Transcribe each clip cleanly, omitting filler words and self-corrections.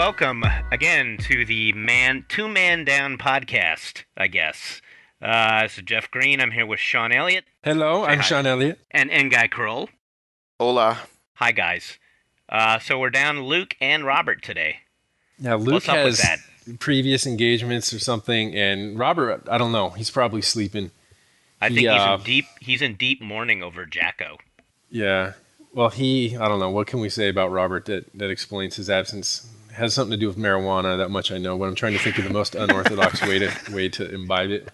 welcome again to the Two Man Down podcast, I guess. This is Jeff Green. I'm here with Sean Elliott. Hello, Say I'm hi. Sean Elliott. And Guy Kroll. Hola. Hi, guys. So we're down Luke and Robert today. Now, Luke What's up with has that? previous engagements or something, and Robert, I don't know, he's probably sleeping. I think he's in deep mourning over Jacko. Yeah. Well, I don't know, what can we say about Robert that explains his absence? It has something to do with marijuana, that much I know, but I'm trying to think of the most unorthodox way to imbibe it.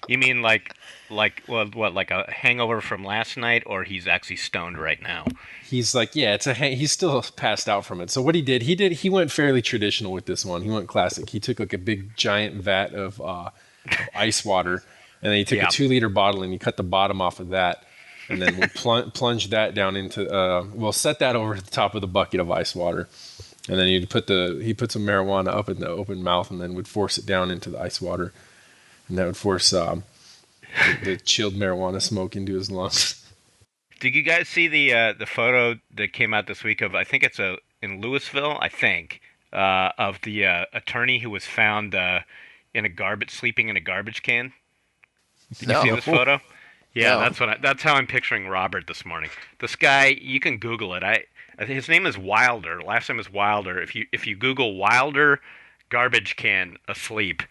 You mean like a hangover from last night, or he's actually stoned right now? He's like, yeah, he's still passed out from it. So what he went fairly traditional with this one. He went classic. He took like a big giant vat of ice water, and then he took a 2-liter bottle and he cut the bottom off of that, and then would plunge that down into set that over the top of the bucket of ice water, and then he put some marijuana up in the open mouth, and then would force it down into the ice water, and that would force the chilled marijuana smoke into his lungs. Did you guys see the photo that came out this week of, I think it's in Louisville, I think, of the attorney who was found sleeping in a garbage can? Did you see this photo? Yeah, No. that's how I'm picturing Robert this morning. This guy, you can Google it. I think his name is Wilder. Last name is Wilder. If you Google Wilder garbage can asleep,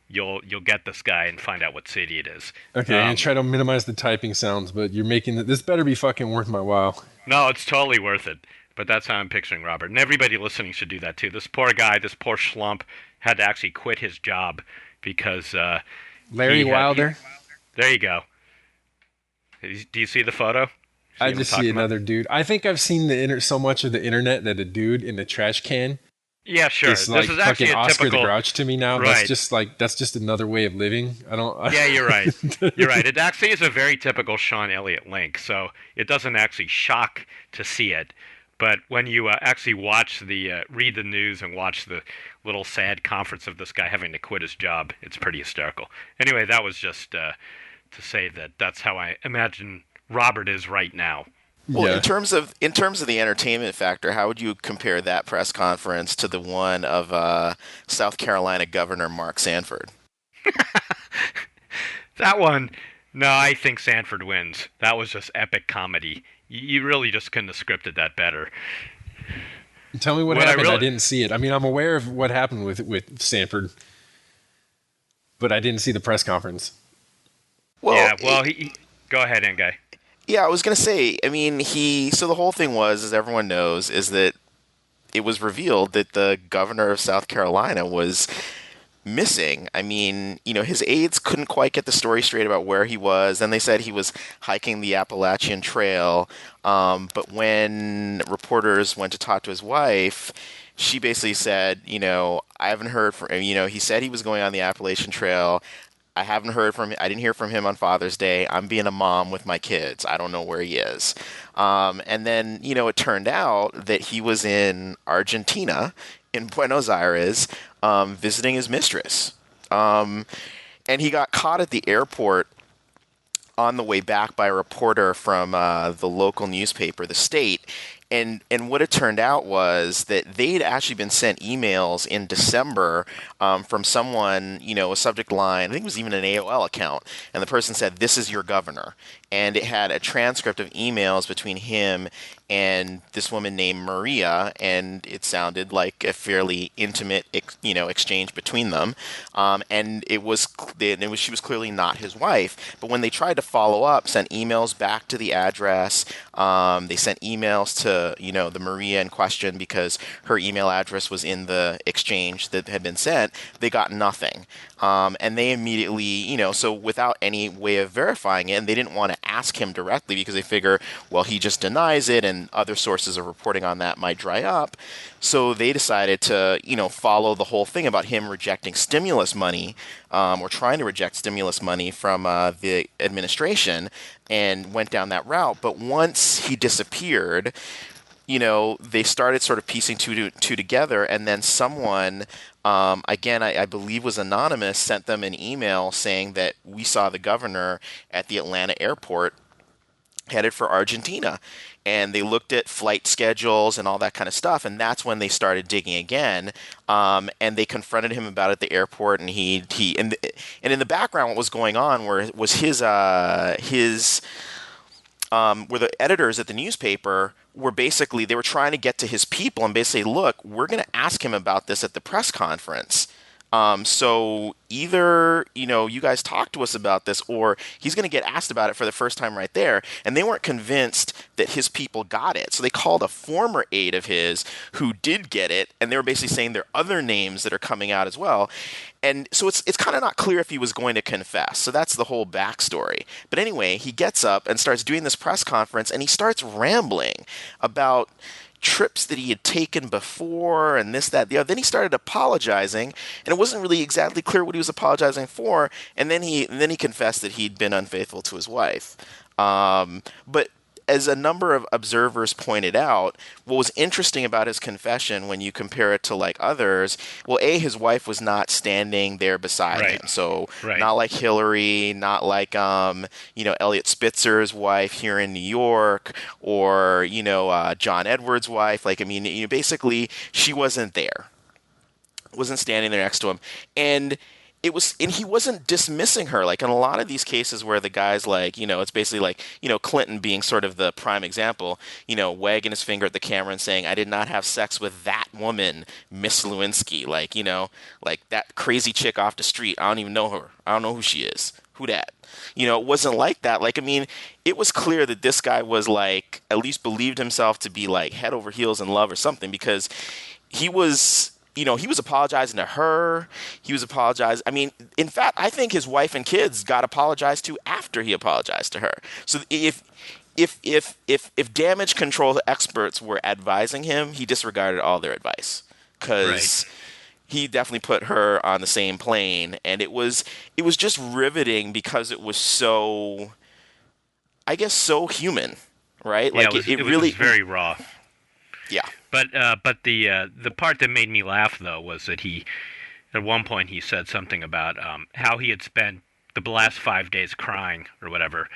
you'll get this guy and find out what city it is. Okay, and try to minimize the typing sounds, but you're making this better be fucking worth my while. No, it's totally worth it. But that's how I'm picturing Robert. And everybody listening should do that too. This poor guy, this poor schlump, had to actually quit his job because Larry Wilder. There you go. Do you see the photo? I just see another dude. I think I've seen so much of the internet that a dude in a trash can. Yeah, sure. It's like this is actually fucking a Oscar typical the Grouch to me now. Right. That's just another way of living. Yeah, you're right. You're right. It actually is a very typical Sean Elliott link, so it doesn't actually shock to see it. But when you actually read the news and watch the little sad conference of this guy having to quit his job, it's pretty hysterical. Anyway, that was just to say that that's how I imagine Robert is right now. Well, Yeah. in terms of the entertainment factor, how would you compare that press conference to the one of South Carolina Governor Mark Sanford? That one, no, I think Sanford wins. That was just epic comedy. You really just couldn't have scripted that better. Tell me what happened. I didn't see it. I mean, I'm aware of what happened with Sanford, but I didn't see the press conference. Go ahead, Guy. Yeah, I was going to say, I mean, so the whole thing was, as everyone knows, is that it was revealed that the governor of South Carolina was missing. I mean, his aides couldn't quite get the story straight about where he was. Then they said he was hiking the Appalachian Trail. But when reporters went to talk to his wife, she basically said, I haven't heard from him. He said he was going on the Appalachian Trail. I haven't heard from him. I didn't hear from him on Father's Day. I'm being a mom with my kids. I don't know where he is. And then, it turned out that he was in Argentina, in Buenos Aires, visiting his mistress. And he got caught at the airport on the way back by a reporter from the local newspaper, The State. And what it turned out was that they'd actually been sent emails in December from someone, a subject line, I think it was even an AOL account, and the person said, "This is your governor." And it had a transcript of emails between him and this woman named Maria, and it sounded like a fairly intimate, exchange between them. And she was clearly not his wife. But when they tried to follow up, sent emails back to the address. They sent emails to the Maria in question because her email address was in the exchange that had been sent. They got nothing. And they immediately, so without any way of verifying it, and they didn't want to ask him directly because they figure, well, he just denies it and other sources of reporting on that might dry up. So they decided to, follow the whole thing about him rejecting stimulus money or trying to reject stimulus money from the administration and went down that route. But once he disappeared, they started sort of piecing two together, and then someone, again, I believe was anonymous, sent them an email saying that we saw the governor at the Atlanta airport headed for Argentina. And they looked at flight schedules and all that kind of stuff, and that's when they started digging again. And they confronted him about it at the airport, and and in the background, what was going on was where the editors at the newspaper were basically, they were trying to get to his people and basically, look, we're going to ask him about this at the press conference. So either, you guys talk to us about this, or he's going to get asked about it for the first time right there. And they weren't convinced that his people got it. So they called a former aide of his who did get it. And they were basically saying there are other names that are coming out as well. And so it's kind of not clear if he was going to confess. So that's the whole backstory. But anyway, he gets up and starts doing this press conference, and he starts rambling about trips that he had taken before and this, that, the other. Then he started apologizing, and it wasn't really exactly clear what he was apologizing for. And then he confessed that he'd been unfaithful to his wife. But as a number of observers pointed out, what was interesting about his confession when you compare it to like others, well, his wife was not standing there beside him. So not like Hillary, not like Elliot Spitzer's wife here in New York, or John Edwards' wife. Like, I mean, basically she wasn't there, wasn't standing there next to him, and he wasn't dismissing her. Like in a lot of these cases where the guy's like, it's basically like, Clinton being sort of the prime example, wagging his finger at the camera and saying, I did not have sex with that woman, Miss Lewinsky. Like, like that crazy chick off the street. I don't even know her. I don't know who she is. Who that? It wasn't like that. Like, I mean, it was clear that this guy was like, at least believed himself to be like head over heels in love or something, because he was apologizing to her. He was apologizing. I mean, in fact, I think his wife and kids got apologized to after he apologized to her. So if damage control experts were advising him, he disregarded all their advice, because he definitely put her on the same plane. And it was just riveting because it was so, I guess, so human, right? Yeah, like it really was very raw. Yeah. But the part that made me laugh, though, was that at one point he said something about how he had spent the last 5 days crying or whatever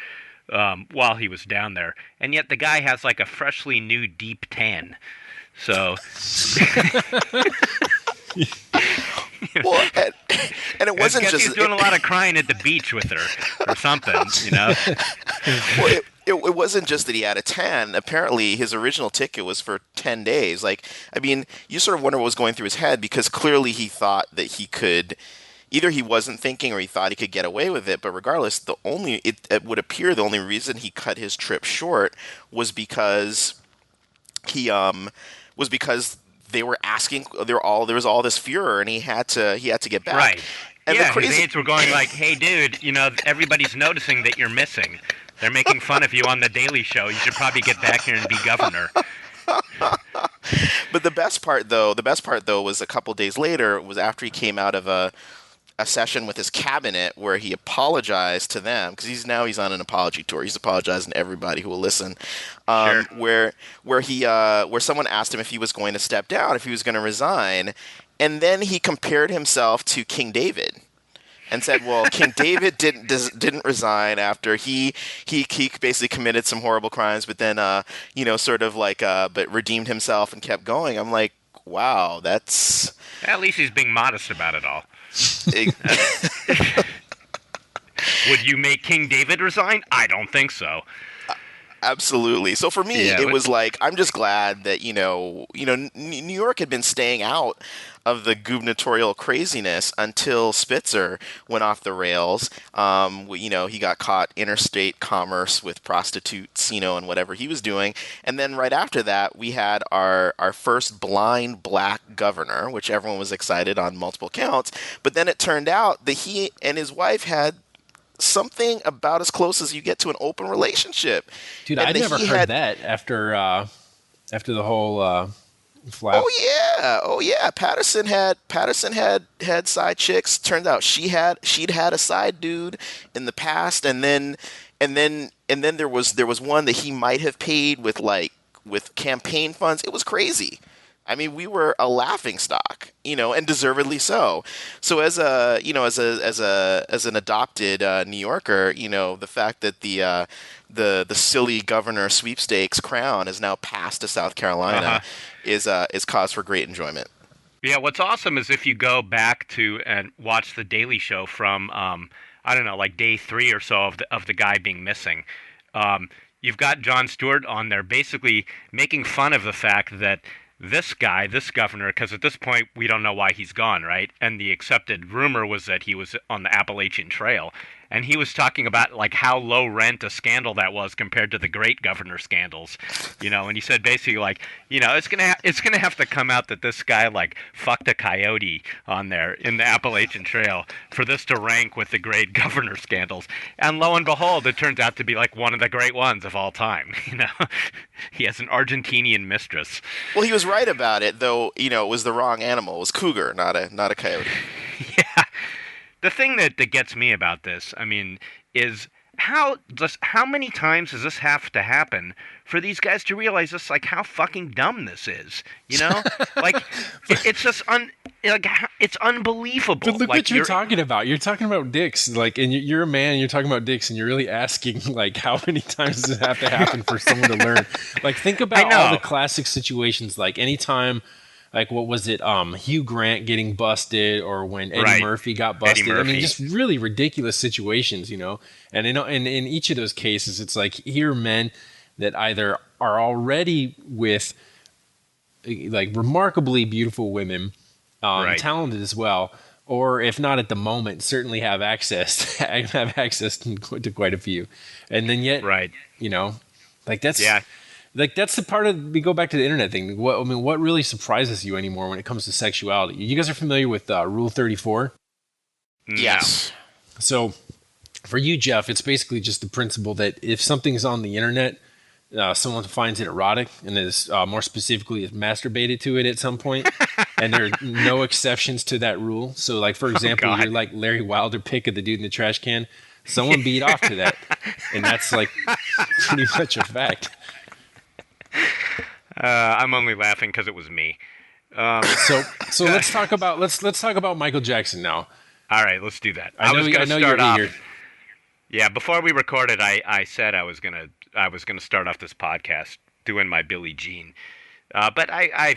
while he was down there, and yet the guy has like a freshly new deep tan. So. Well, and it wasn't just he's doing a lot of crying at the beach with her or something, Well, it wasn't just that he had a tan. Apparently, his original ticket was for 10 days. Like, I mean, you sort of wonder what was going through his head, because clearly he thought that he could. Either he wasn't thinking, or he thought he could get away with it. But regardless, it would appear the only reason he cut his trip short was because they were asking. There was all this furor, and he had to get back. Right. And yeah, his aides were going like, "Hey, dude, everybody's noticing that you're missing. They're making fun of you on the Daily Show. You should probably get back here and be governor." But the best part though was a couple days later. It was after he came out of a session with his cabinet where he apologized to them, because he's on an apology tour. He's apologizing to everybody who will listen. Sure. Where someone asked him if he was going to step down, if he was going to resign, and then he compared himself to King David. And said, well, King David didn't resign after he basically committed some horrible crimes, but then but redeemed himself and kept going. I'm like, wow, that's. At least he's being modest about it all. Would you make King David resign? I don't think so. Absolutely. So for me, it was like, I'm just glad that New York had been staying out of the gubernatorial craziness until Spitzer went off the rails. He got caught interstate commerce with prostitutes, and whatever he was doing. And then right after that, we had our first blind black governor, which everyone was excited on multiple counts. But then it turned out that he and his wife had something about as close as you get to an open relationship. Dude, I never heard that after the whole flap. Oh yeah. Patterson had side chicks. Turns out she'd had a side dude in the past, and then there was one that he might have paid with campaign funds. It was crazy. I mean, we were a laughing stock, and deservedly so. So as an adopted New Yorker, the fact that the silly governor sweepstakes crown is now passed to South Carolina Uh-huh. is cause for great enjoyment. Yeah, what's awesome is if you go back to and watch the Daily Show from I don't know, like day 3 or so of the guy being missing. Um, you've got Jon Stewart on there basically making fun of the fact that this guy, this governor, because at this point we don't know why he's gone, right? And the accepted rumor was that he was on the Appalachian Trail, and he was talking about like how low rent a scandal that was compared to the great governor scandals, and he said basically like, it's gonna have to come out that this guy like fucked a coyote on there in the Appalachian Trail for this to rank with the great governor scandals. And lo and behold, it turns out to be like one of the great ones of all time. He has an Argentinian mistress. Well, he was right about it, though. It was the wrong animal. It was cougar, not a coyote. Yeah. The thing that gets me about this, I mean, is how many times does this have to happen for these guys to realize this, like how fucking dumb this is, like it's just it's unbelievable. But look like, what you're talking about. You're talking about dicks, like, and you're a man. And you're talking about dicks, and you're really asking, like, how many times does it have to happen for someone to learn? Like, think about all the classic situations, like anytime. Like, what was it? Hugh Grant getting busted, or when Eddie Murphy got busted. I mean, just really ridiculous situations, And in each of those cases, it's like, here are men that either are already with like remarkably beautiful women, talented as well, or if not at the moment, certainly have access to quite a few, and then yet, like that's Like that's the part of we go back to the internet thing. What really surprises you anymore when it comes to sexuality? You guys are familiar with Rule 34? Yes. So for you, Jeff, it's basically just the principle that if something's on the internet, someone finds it erotic and is more specifically is masturbated to it at some point, and there are no exceptions to that rule. So, like for example, you're like Larry Wilder pick of the dude in the trash can. Someone beat off to that, and that's like pretty much a fact. I'm only laughing because it was me. So let's talk about Michael Jackson now. All right, let's do that. I was going to start off. Eager. Yeah, before we recorded, I said I was gonna start off this podcast doing my Billie Jean, but I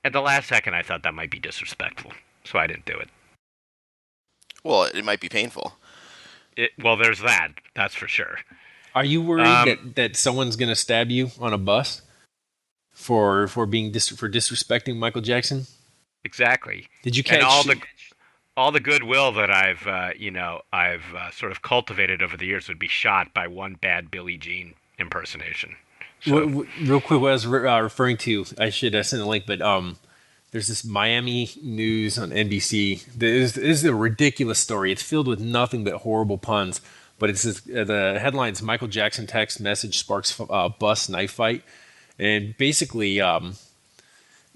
at the last second I thought that might be disrespectful, so I didn't do it. Well, it might be painful. Well, there's that. That's for sure. Are you worried that someone's going to stab you on a bus for being for disrespecting Michael Jackson? Exactly. Did you catch all the goodwill that I've sort of cultivated over the years would be shot by one bad Billie Jean impersonation. So. Real quick, what I was referring to, I should send a link, but there's this Miami news on NBC. This is a ridiculous story. It's filled with nothing but horrible puns. But it says the headline's Michael Jackson text message sparks bus knife fight. And basically,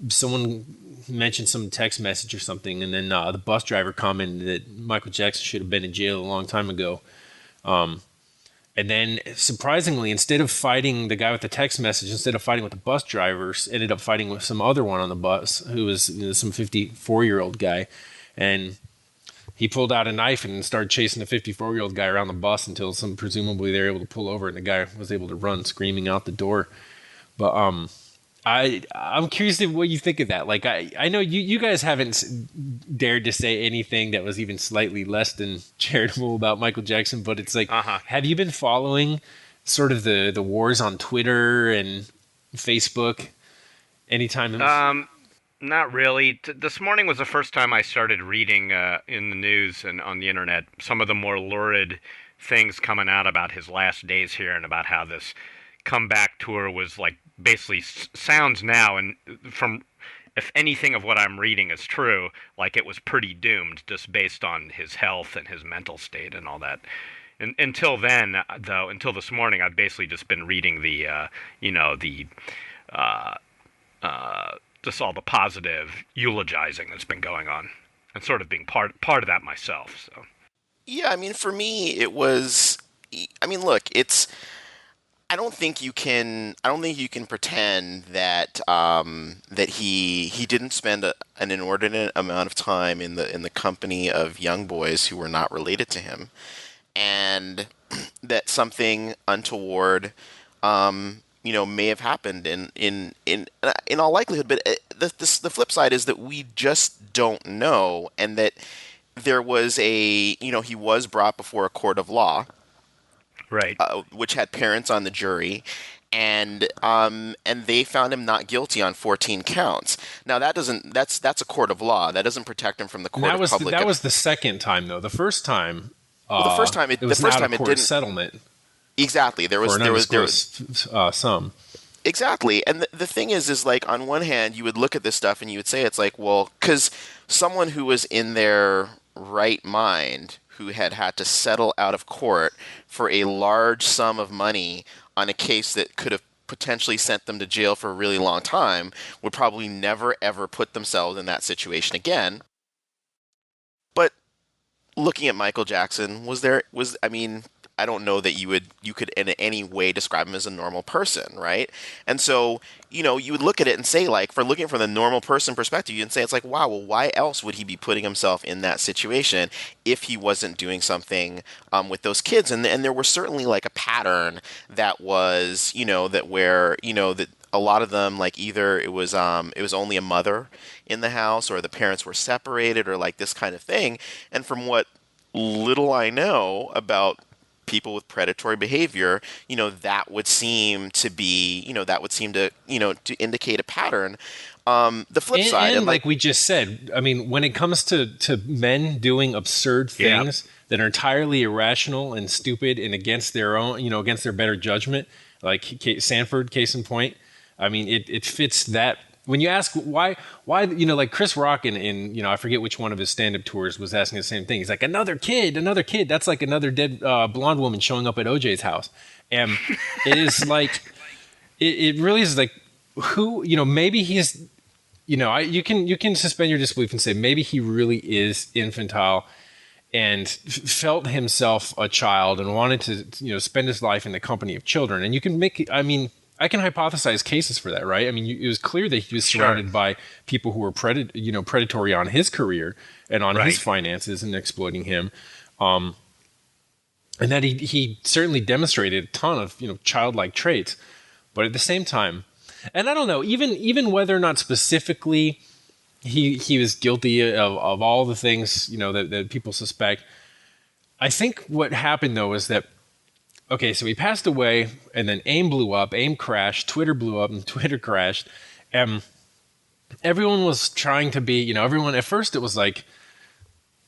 someone mentioned some text message or something, and then the bus driver commented that Michael Jackson should have been in jail a long time ago. And then, surprisingly, instead of fighting the guy with the text message, instead of fighting with the bus drivers, ended up fighting with some other one on the bus who was some 54-year-old guy. And he pulled out a knife and started chasing the 54-year-old guy around the bus until presumably they were able to pull over and the guy was able to run screaming out the door. But I'm curious to what you think of that. Like I know you guys haven't dared to say anything that was even slightly less than charitable about Michael Jackson, but it's like, have you been following sort of the wars on Twitter and Facebook anytime? Not really. This morning was the first time I started reading in the news and on the internet some of the more lurid things coming out about his last days here and about how this comeback tour was like basically sounds now, and from if anything of what I'm reading is true, like it was pretty doomed just based on his health and his mental state and all that. And until then, though, until this morning, I've basically just been reading just all the positive eulogizing that's been going on, and sort of being part of that myself. So, yeah, I mean, for me, it was. I mean, look, it's. I don't think you can. I don't think you can pretend that that he didn't spend an inordinate amount of time in the company of young boys who were not related to him, and that something untoward, may have happened in all likelihood. But the flip side is that we just don't know, and that there was he was brought before a court of law, Right. which had parents on the jury, and they found him not guilty on 14 counts. Now that's a court of law. That doesn't protect him from the And court of public. that was the second time though. The first time, Well, the first time it was the first an time it out-of-court didn't settlement exactly. There was for an undisclosed sum. exactly. And the thing is like on one hand you would look at this stuff and you would say it's like, well, because someone who was in their right mind, who had to settle out of court for a large sum of money on a case that could have potentially sent them to jail for a really long time, would probably never ever put themselves in that situation again. But looking at Michael Jackson, I mean, I don't know that you could in any way describe him as a normal person, right? And so, you would look at it and say, like, for looking from the normal person perspective, you'd say it's like, wow, well, why else would he be putting himself in that situation if he wasn't doing something with those kids? And there was certainly like a pattern that was, that a lot of them, like, either it was only a mother in the house, or the parents were separated, or like this kind of thing. And from what little I know about people with predatory behavior, that would seem to be, to indicate a pattern. The flip side, and like we just said, I mean, when it comes to men doing absurd things that are entirely irrational and stupid and against their own, against their better judgment, like Sanford, case in point. I mean, it fits that. When you ask why, like Chris Rock in I forget which one of his stand-up tours was asking the same thing. He's like, another kid. That's like another dead blonde woman showing up at OJ's house. And it is like, it really is like, who, maybe he's, you can suspend your disbelief and say, maybe he really is infantile and felt himself a child and wanted to, spend his life in the company of children. And you can I can hypothesize cases for that, right? I mean, it was clear that he was surrounded by people who were predatory on his career and on his finances and exploiting him, and that he certainly demonstrated a ton of childlike traits. But at the same time, and I don't know, even whether or not specifically he was guilty of all the things that people suspect, I think what happened though is that. Okay, so he passed away, and then AIM blew up, AIM crashed, Twitter blew up, and Twitter crashed. And everyone was trying to be, everyone, at first it was like,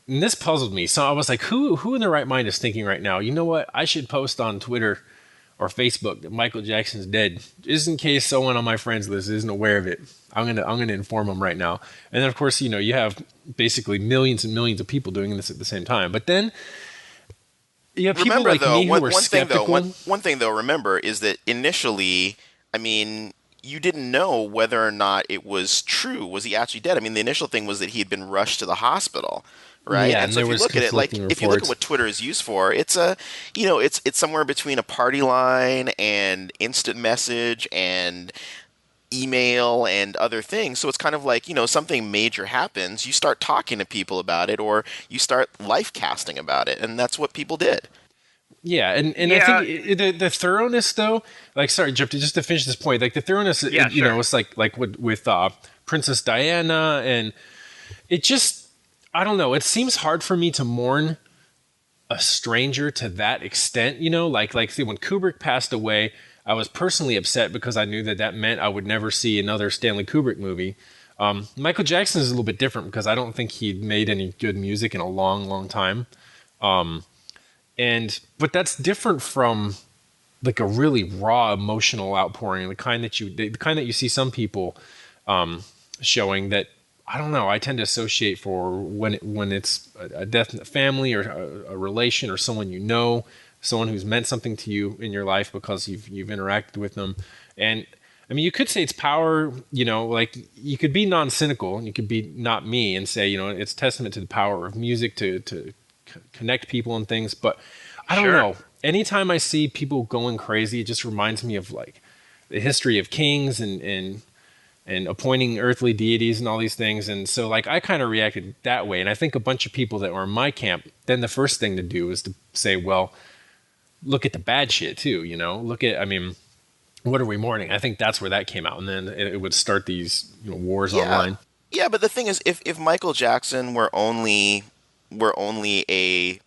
and this puzzled me. So I was like, who in their right mind is thinking right now, you know what, I should post on Twitter or Facebook that Michael Jackson's dead, just in case someone on my friends list isn't aware of it. I'm gonna inform them right now. And then, of course, you have basically millions and millions of people doing this at the same time. But then, yeah, people remember, like though, me who were skeptical. One thing, though, remember, is that initially, I mean, you didn't know whether or not it was true. Was he actually dead? I mean, the initial thing was that he had been rushed to the hospital, right? Yeah, and so if you look at it, like, if you look at what Twitter is used for, it's it's somewhere between a party line and instant message and email and other things. So it's kind of like, something major happens, you start talking to people about it, or you start life casting about it, and that's what people did. Yeah, and I think the thoroughness though, like, sorry, Jeff, just to finish this point, like the thoroughness, it's like with Princess Diana, and it just, I don't know, it seems hard for me to mourn a stranger to that extent, like see, when Kubrick passed away, I was personally upset because I knew that meant I would never see another Stanley Kubrick movie. Michael Jackson is a little bit different because I don't think he'd made any good music in a long, long time. But that's different from like a really raw emotional outpouring, the kind that you see some people showing that, I don't know, I tend to associate for when it's a death in the family or a relation or someone someone who's meant something to you in your life because you've interacted with them. And I mean, you could say it's power, like you could be non-cynical and you could be not me and say, it's testament to the power of music to connect people and things. But I don't know. anytime I see people going crazy, it just reminds me of like the history of kings and appointing earthly deities and all these things. And so like I kind of reacted that way. And I think a bunch of people that were in my camp, then the first thing to do is to say, well, look at the bad shit too, you know, I mean, what are we mourning? I think that's where that came out. And then it would start these wars online. Yeah, but the thing is, if Michael Jackson were only a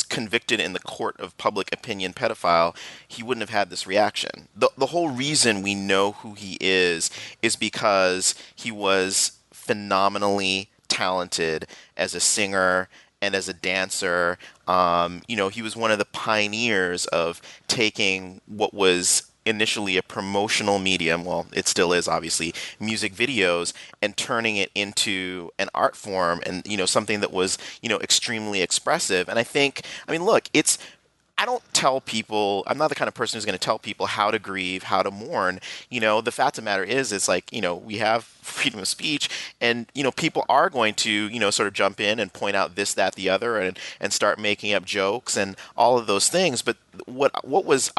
convicted in the court of public opinion pedophile, he wouldn't have had this reaction. The whole reason we know who he is because he was phenomenally talented as a singer and as a dancer. He was one of the pioneers of taking what was initially a promotional medium, well, it still is obviously, music videos, and turning it into an art form and, something that was, extremely expressive. And look, I don't tell people, I'm not the kind of person who's going to tell people how to grieve, how to mourn. The fact of the matter is, it's like, we have freedom of speech, and, people are going to, sort of jump in and point out this, that, the other, and start making up jokes and all of those things. But what was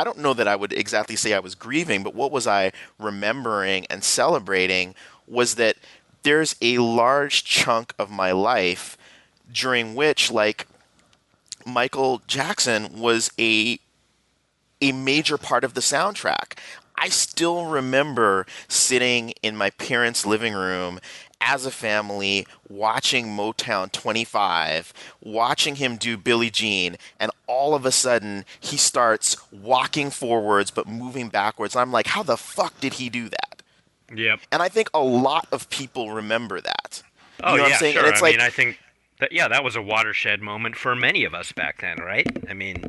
I don't know that I would exactly say I was grieving, but what was I remembering and celebrating was that there's a large chunk of my life during which, like, Michael Jackson was a major part of the soundtrack. I still remember sitting in my parents' living room as a family, watching Motown 25, watching him do Billie Jean, and all of a sudden he starts walking forwards but moving backwards. I'm like, how the fuck did he do that? Yep. And I think a lot of people remember that. Oh, what yeah, I'm saying? sure. And it's I think that was a watershed moment for many of us back then, right? I mean,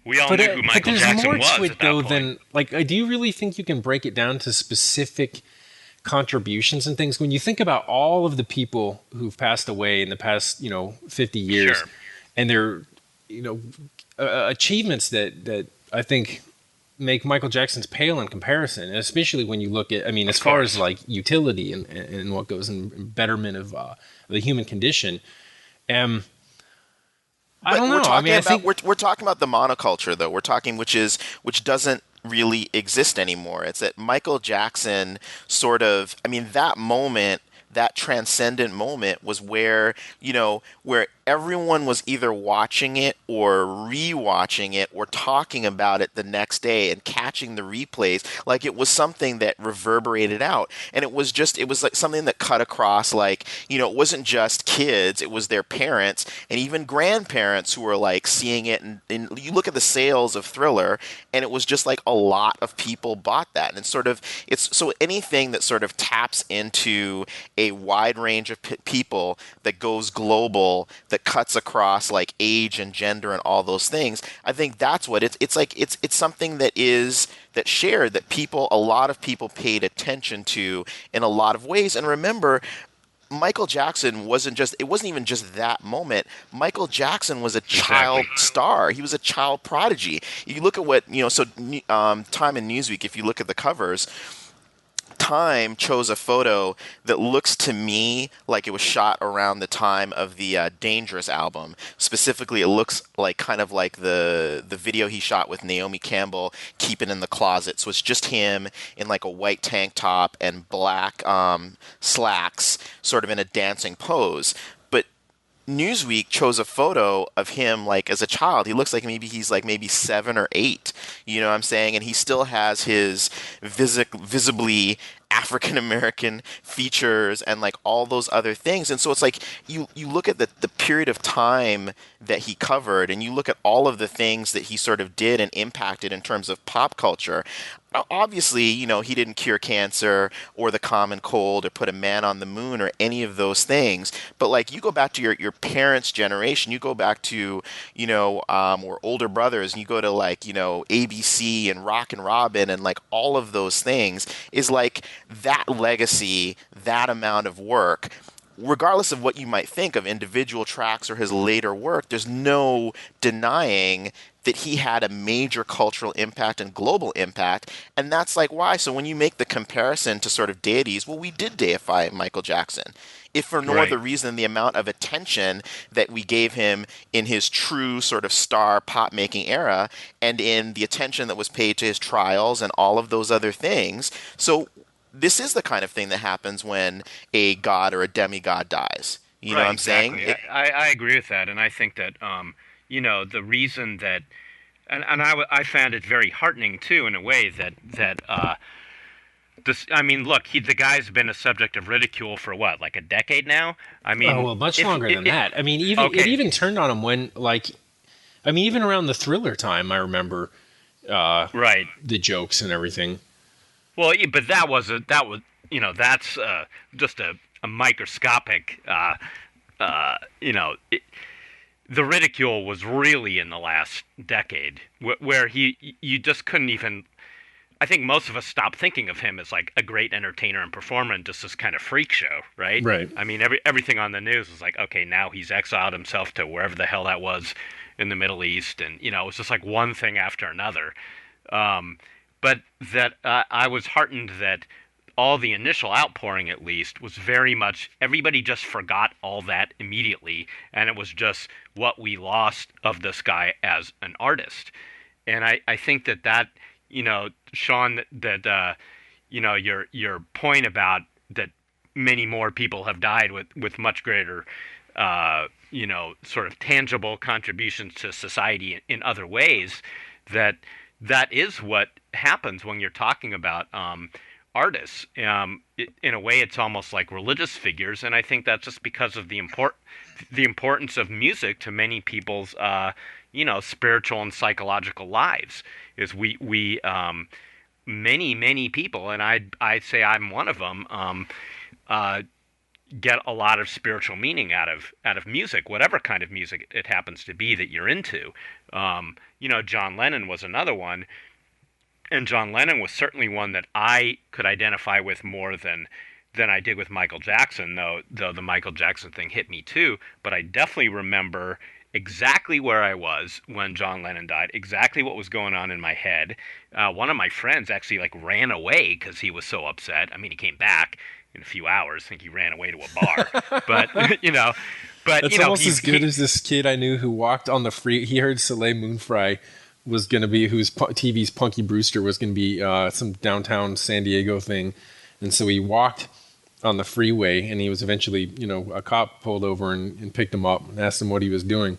we all knew who Michael Jackson was to it, at that though, point. than, like, do you really think you can break it down to specific contributions and things? When you think about all of the people who've passed away in the past, 50 years, Sure. and their, achievements that I think make Michael Jackson's pale in comparison, especially when you look at, as far as like utility and what goes in betterment of the human condition. I don't know. I think we're talking about the monoculture, though. We're talking which doesn't really exist anymore. It's that Michael Jackson sort of, that moment, that transcendent moment was where everyone was either watching it or rewatching it or talking about it the next day and catching the replays like it was something that reverberated out. And it was like something that cut across, like, it wasn't just kids, it was their parents and even grandparents who were like seeing it. And you look at the sales of Thriller, and it was just like a lot of people bought that. And it's so anything that sort of taps into a wide range of people, that goes global, that cuts across like age and gender and all those things, I think that's what it's like. It's something that shared, that a lot of people paid attention to in a lot of ways. And remember, Michael Jackson wasn't even just that moment. Michael Jackson was a child star. He was a child prodigy. You look at what, Time and Newsweek, if you look at the covers, Time chose a photo that looks to me like it was shot around the time of the Dangerous album. Specifically, it looks like kind of like the video he shot with Naomi Campbell, Keep It in the Closet. So it's just him in like a white tank top and black slacks, sort of in a dancing pose. Newsweek chose a photo of him like as a child. He looks like he's 7 or 8, you know what I'm saying? And he still has his visibly African American features and like all those other things. And so it's like you look at the period of time that he covered, and you look at all of the things that he sort of did and impacted in terms of pop culture. Obviously, he didn't cure cancer or the common cold or put a man on the moon or any of those things. But like you go back to your parents' generation, you go back to, or older brothers, and you go to like, ABC and Rockin' Robin and like all of those things, is like that legacy, that amount of work regardless of what you might think of individual tracks or his later work, there's no denying that he had a major cultural impact and global impact. And that's like why. So when you make the comparison to sort of deities, well, we did deify Michael Jackson. If for no other reason, the amount of attention that we gave him in his true sort of star pop making era and in the attention that was paid to his trials and all of those other things. So this is the kind of thing that happens when a god or a demigod dies. You know what I'm saying? I agree with that, and I think that the reason that, and I found it very heartening too in a way that this. I mean, look, the guy's been a subject of ridicule for what, like a decade now. I mean, much longer than that. I mean, it even turned on him when, even around the Thriller time, I remember, the jokes and everything. Well, but that's just a microscopic, the ridicule was really in the last decade, where you just couldn't even. I think most of us stopped thinking of him as like a great entertainer and performer and just this kind of freak show, right? Right. I mean, everything on the news was like, okay, now he's exiled himself to wherever the hell that was in the Middle East, and it was just like one thing after another. But that I was heartened that all the initial outpouring, at least, was very much everybody just forgot all that immediately, and it was just what we lost of this guy as an artist. And I think that Sean, that your point about that many more people have died with much greater sort of tangible contributions to society in other ways, that is what happens when you're talking about artists. In a way, it's almost like religious figures, and I think that's just because of the importance of music to many people's spiritual and psychological lives. Is we many people, and I'd say I'm one of them, get a lot of spiritual meaning out of music, whatever kind of music it happens to be that you're into. John Lennon was another one, and John Lennon was certainly one that I could identify with more than I did with Michael Jackson, though the Michael Jackson thing hit me too. But I definitely remember exactly where I was when John Lennon died, exactly what was going on in my head. One of my friends actually ran away because he was so upset. I mean, he came back in a few hours. I think he ran away to a bar. But That's almost as good as this kid I knew who walked on the free. He heard Soleil Moonfry was going to be, who's TV's Punky Brewster was going to be some downtown San Diego thing, and so he walked on the freeway, and he was eventually, a cop pulled over and picked him up and asked him what he was doing.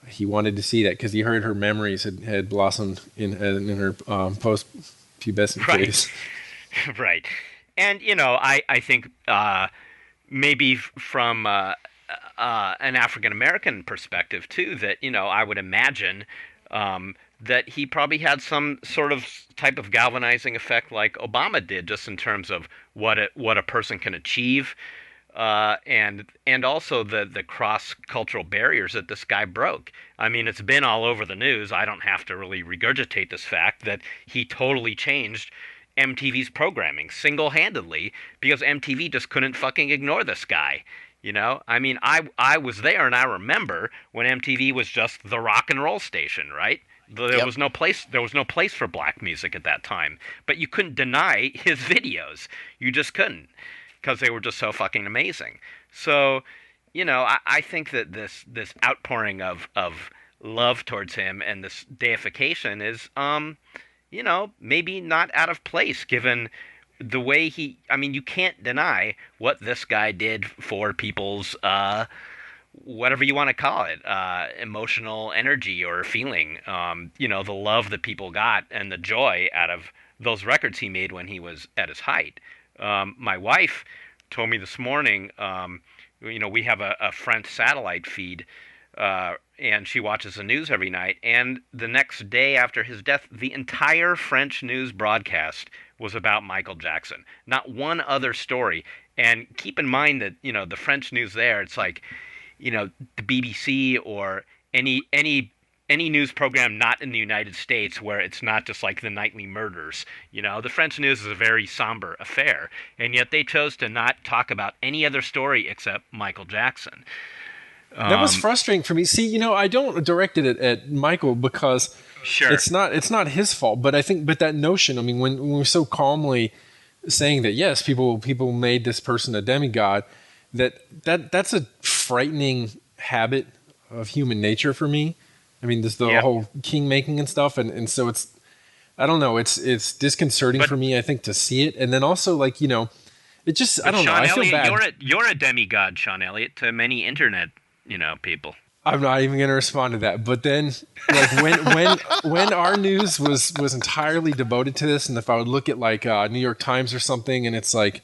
He wanted to see that because he heard her memories had blossomed in her post-pubescent phase. Right. And, I think maybe from an African-American perspective, too, that, I would imagine that he probably had some sort of type of galvanizing effect like Obama did, just in terms of what a person can achieve, and also the cross-cultural barriers that this guy broke. I mean, it's been all over the news. I don't have to really regurgitate this fact that he totally changed MTV's programming single-handedly because MTV just couldn't fucking ignore this guy. I mean, I was there, and I remember when MTV was just the rock and roll station, right? There was no place for black music at that time, but you couldn't deny his videos. You just couldn't, because they were just so fucking amazing. So, I think that this outpouring of love towards him and this deification is, maybe not out of place given the way you can't deny what this guy did for people's, whatever you want to call it, emotional energy or feeling, the love that people got and the joy out of those records he made when he was at his height. My wife told me this morning, we have a French satellite feed, and she watches the news every night, and the next day after his death, the entire French news broadcast was about Michael Jackson. Not one other story. And keep in mind that, the French news there, it's like, the BBC or any any news program not in the United States where it's not just like the nightly murders. The French news is a very somber affair, and yet they chose to not talk about any other story except Michael Jackson. That was frustrating for me. See, I don't direct it at Michael because Sure. it's not his fault. But I think, that notion, I mean, when we're so calmly saying that, yes, people made this person a demigod, that's a frightening habit of human nature for me. I mean, this the whole king making and stuff, and so it's, I don't know, it's disconcerting for me, I think, to see it, and then also it just, I don't know, I feel bad. You're a demigod, Sean Elliott, to many internet people. I'm not even going to respond to that. But then, when our news was entirely devoted to this, and if I would look at New York Times or something, and it's 5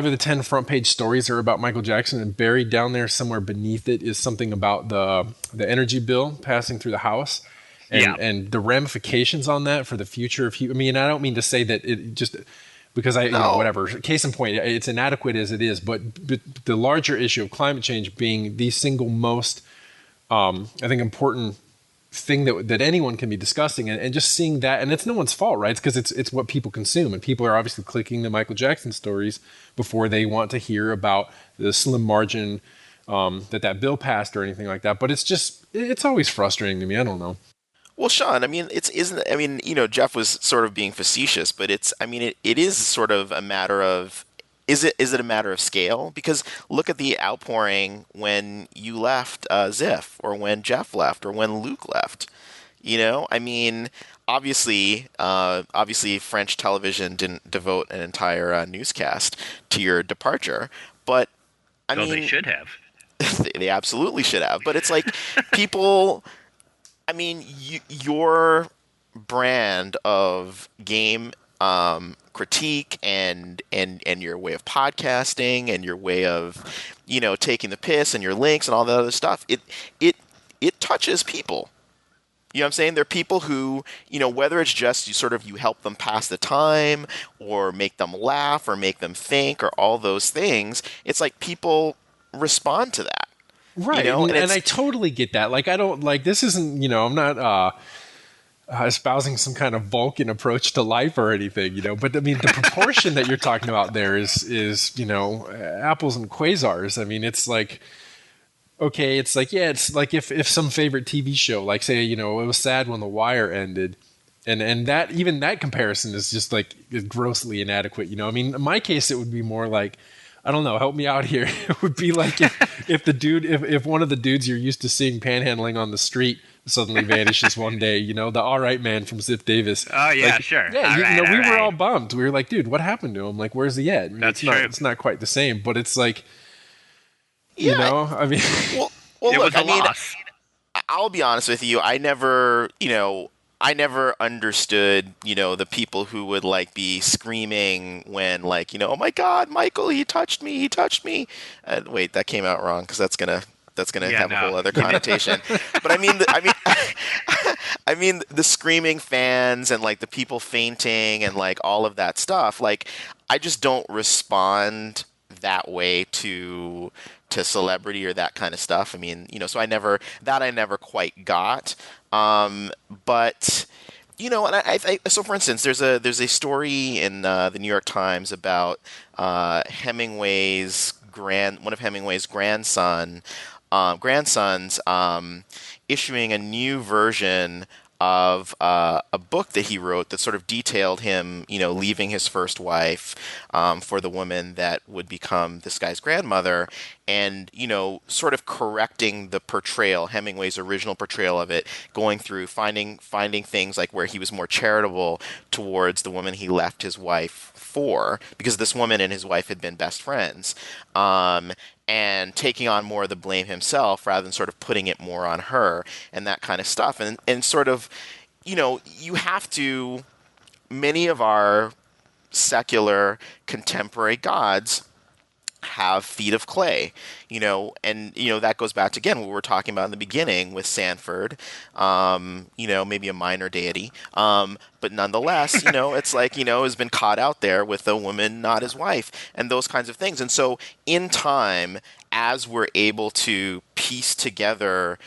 of the 10 front page stories are about Michael Jackson, and buried down there somewhere beneath it is something about the energy bill passing through the House, and the ramifications on that for the future of. I mean, I don't mean to say that it just. Because whatever. Case in point, it's inadequate as it is, but the larger issue of climate change being the single most, I think, important thing that anyone can be discussing, and just seeing that, and it's no one's fault, right? It's because it's what people consume, and people are obviously clicking the Michael Jackson stories before they want to hear about the slim margin that bill passed or anything like that. But it's always frustrating to me. I don't know. Well, Sean, I mean, Jeff was sort of being facetious, but it is sort of a matter of, is it a matter of scale? Because look at the outpouring when you left Ziff, or when Jeff left, or when Luke left. I mean, obviously, French television didn't devote an entire newscast to your departure, but I mean, they should have. They absolutely should have. But it's like people. I mean, your brand of game critique and your way of podcasting and your way of, taking the piss and your links and all that other stuff, it touches people. You know what I'm saying? There are people who, whether it's just you help them pass the time or make them laugh or make them think or all those things, it's like people respond to that. Right, and I totally get that. I don't this isn't, I'm not espousing some kind of Vulcan approach to life or anything, But I mean, the proportion that you're talking about there is apples and quasars. I mean, it's okay, it's it's like if some favorite TV show, say, it was sad when The Wire ended. And that, even that comparison is just is grossly inadequate. I mean, in my case, it would be more I don't know, help me out here. It would be if one of the dudes you're used to seeing panhandling on the street suddenly vanishes one day, the all right man from Ziff Davis. Oh yeah, sure. Yeah, we were all bummed. We were like, dude, what happened to him? Where's he at? It's not quite the same, but it's I mean, well, it look, was a loss. I'll be honest with you. I never understood, the people who would be screaming when oh my God, Michael, he touched me. Wait, that came out wrong because that's gonna have a whole other connotation. But I mean the screaming fans and the people fainting and all of that stuff. I just don't respond that way to celebrity or that kind of stuff. I mean, so I never quite got. But and I so for instance, there's a story in the New York Times about one of Hemingway's grandsons issuing a new version of a book that he wrote that sort of detailed him, leaving his first wife for the woman that would become this guy's grandmother, and sort of correcting the portrayal, Hemingway's original portrayal of it, going through finding things where he was more charitable towards the woman he left his wife for, because this woman and his wife had been best friends. And taking on more of the blame himself rather than sort of putting it more on her and that kind of stuff. And sort of, you have to, many of our secular contemporary gods have feet of clay, and that goes back to again what we were talking about in the beginning with Sanford, maybe a minor deity, but nonetheless, it's like has been caught out there with a woman not his wife, and those kinds of things. And so in time, as we're able to piece together,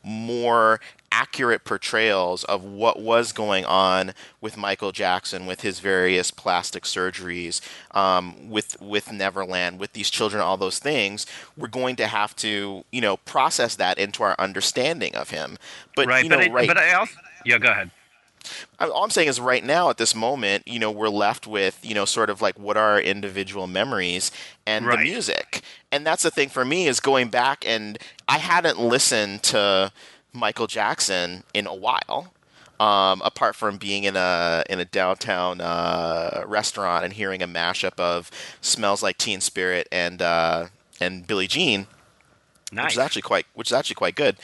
more accurate portrayals of what was going on with Michael Jackson, with his various plastic surgeries, with Neverland, with these children, all those things, we're going to have to, process that into our understanding of him. But Right, but I also yeah, go ahead. all I'm saying is right now at this moment, we're left with, sort of like what are our individual memories and the Right. music. And that's the thing for me is going back, and I hadn't listened to Michael Jackson in a while. Apart from being in a downtown restaurant and hearing a mashup of "Smells Like Teen Spirit" and "Billie Jean," Nice. which is actually quite good.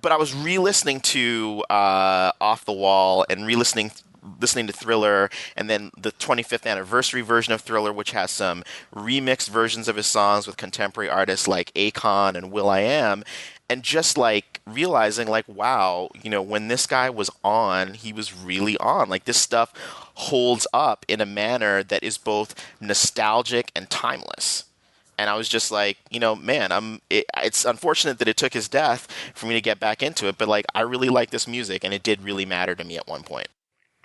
But I was re-listening to Off the Wall and listening to Thriller, and then the 25th anniversary version of Thriller, which has some remixed versions of his songs with contemporary artists like Akon and will.i.am, and just like realizing like, wow, when this guy was on, he was really on. Like this stuff holds up in a manner that is both nostalgic and timeless. And I was just like, man, it's unfortunate that it took his death for me to get back into it, but like I really like this music, and it did really matter to me at one point.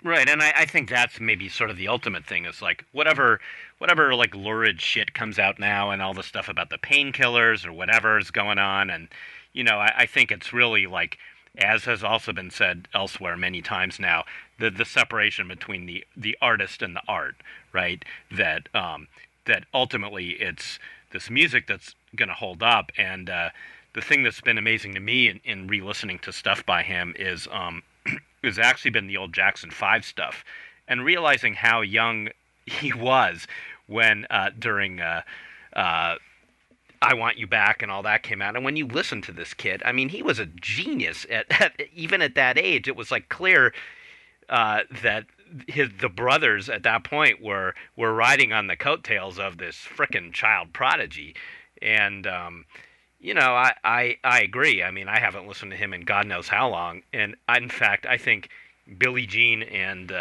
Right, and I think that's maybe sort of the ultimate thing is like whatever like lurid shit comes out now and all the stuff about the painkillers or whatever is going on, and I think it's really like, as has also been said elsewhere many times now, the separation between the artist and the art, right? That ultimately it's this music that's going to hold up, and the thing that's been amazing to me in re-listening to stuff by him is has actually been the old Jackson 5 stuff, and realizing how young he was when during I Want You Back and all that came out. And when you listen to this kid, I mean, he was a genius even at that age. It was like clear that the brothers at that point were riding on the coattails of this frickin' child prodigy, and I agree. I mean, I haven't listened to him in God knows how long, and in fact, I think Billie Jean and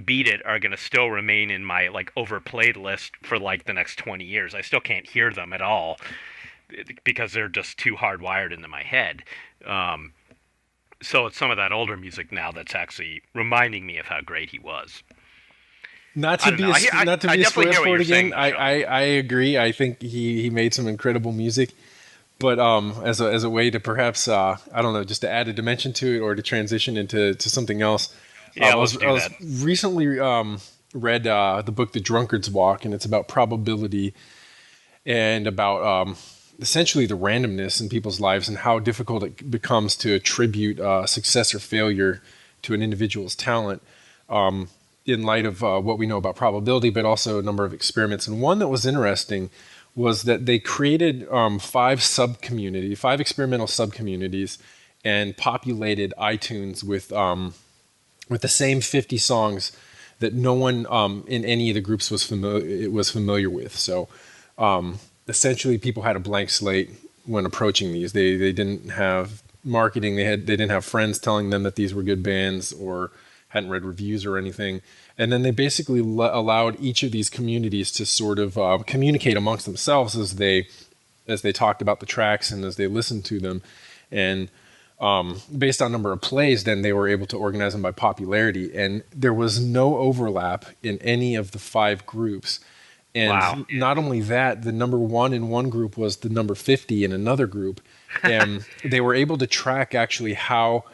Beat It are gonna still remain in my like overplayed list for like the next 20 years. I still can't hear them at all because they're just too hardwired into my head. So it's some of that older music now that's actually reminding me of how great he was. Not to be a spoiler for it again. I agree. I think he made some incredible music. But as a way to perhaps I don't know, just to add a dimension to it or to transition into something else. Yeah, I was recently read the book The Drunkard's Walk, and it's about probability and about essentially the randomness in people's lives and how difficult it becomes to attribute success or failure to an individual's talent. In light of what we know about probability, but also a number of experiments. And one that was interesting was that they created five experimental subcommunities, and populated iTunes with the same 50 songs that no one in any of the groups was familiar with. So essentially, people had a blank slate when approaching these. They didn't have marketing. They didn't have friends telling them that these were good bands or hadn't read reviews or anything. And then they basically allowed each of these communities to sort of communicate amongst themselves as they talked about the tracks and as they listened to them. And based on number of plays, then they were able to organize them by popularity. And there was no overlap in any of the five groups. And wow. Not only that, the number one in one group was the number 50 in another group. And they were able to track actually how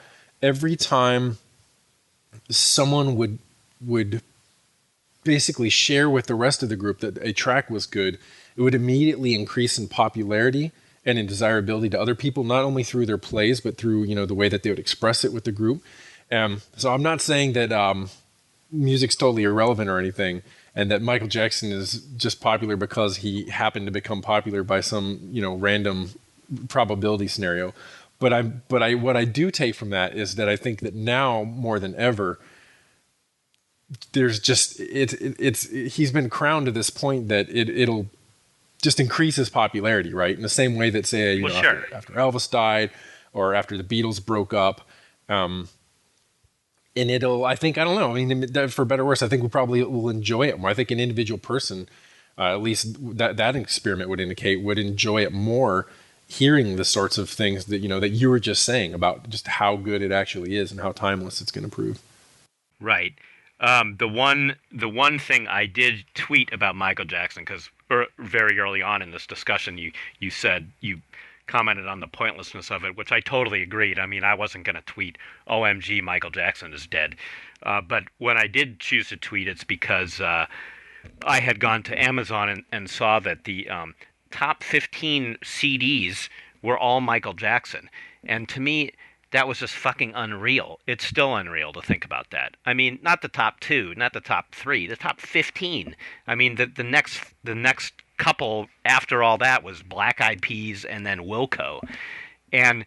every time someone would basically share with the rest of the group that a track was good, it would immediately increase in popularity and in desirability to other people, not only through their plays, but through the way that they would express it with the group. So I'm not saying that music's totally irrelevant or anything, and that Michael Jackson is just popular because he happened to become popular by some random probability scenario. But what I do take from that is that I think that now more than ever, there's just it's he's been crowned to this point that it'll just increase his popularity, right? In the same way that, say, after Elvis died or after the Beatles broke up, and it'll, I don't know. I mean, for better or worse, I think we probably will enjoy it more. I think an individual person, at least that experiment would indicate, would enjoy it more, hearing the sorts of things that that you were just saying about just how good it actually is and how timeless it's going to prove. Right. The one thing I did tweet about Michael Jackson, because very early on in this discussion, you said you commented on the pointlessness of it, which I totally agreed. I mean, I wasn't going to tweet, "OMG, Michael Jackson is dead," but when I did choose to tweet, it's because I had gone to Amazon and saw that the top 15 CDs were all Michael Jackson, and to me, that was just fucking unreal. It's still unreal to think about that. I mean, not the top 2, not the top 3, the top 15. I mean, the next couple after all that was Black Eyed Peas and then Wilco. And,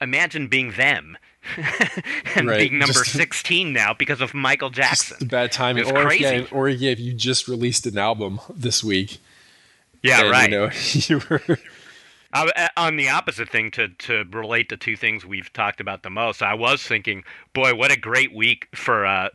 imagine being them and being number 16 now because of Michael Jackson. Just the bad timing. Crazy. Or if you just released an album this week. Yeah, and, right. You were... On the opposite thing, to relate to two things we've talked about the most, I was thinking, boy, what a great week for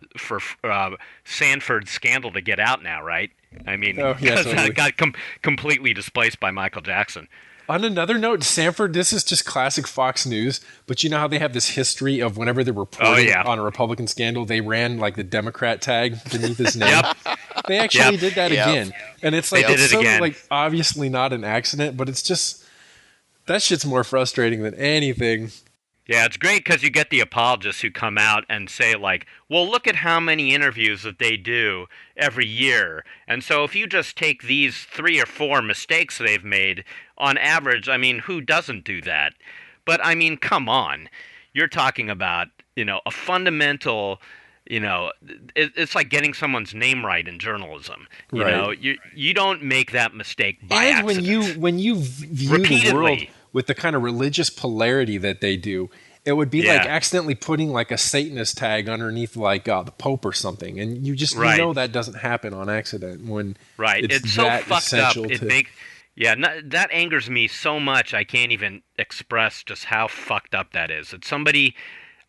Sanford's scandal to get out now, right? I mean, totally. That got completely displaced by Michael Jackson. On another note, Sanford, this is just classic Fox News, but you know how they have this history of whenever they're reporting on a Republican scandal, they ran like the Democrat tag beneath his name. Yep. They actually did that again. And it's like, it's so, like, obviously not an accident, but it's just... That shit's more frustrating than anything. Yeah, it's great because you get the apologists who come out and say, like, well, look at how many interviews that they do every year. And so if you just take these 3 or 4 mistakes they've made, on average, I mean, who doesn't do that? But, I mean, come on. You're talking about, a fundamental... it's like getting someone's name right in journalism. You don't make that mistake by accident. And when you view the world with the kind of religious polarity that they do, it would be like accidentally putting like a Satanist tag underneath like the Pope or something, and you just that doesn't happen on accident when it's so that fucked up. essential That angers me so much I can't even express just how fucked up that is. It's somebody.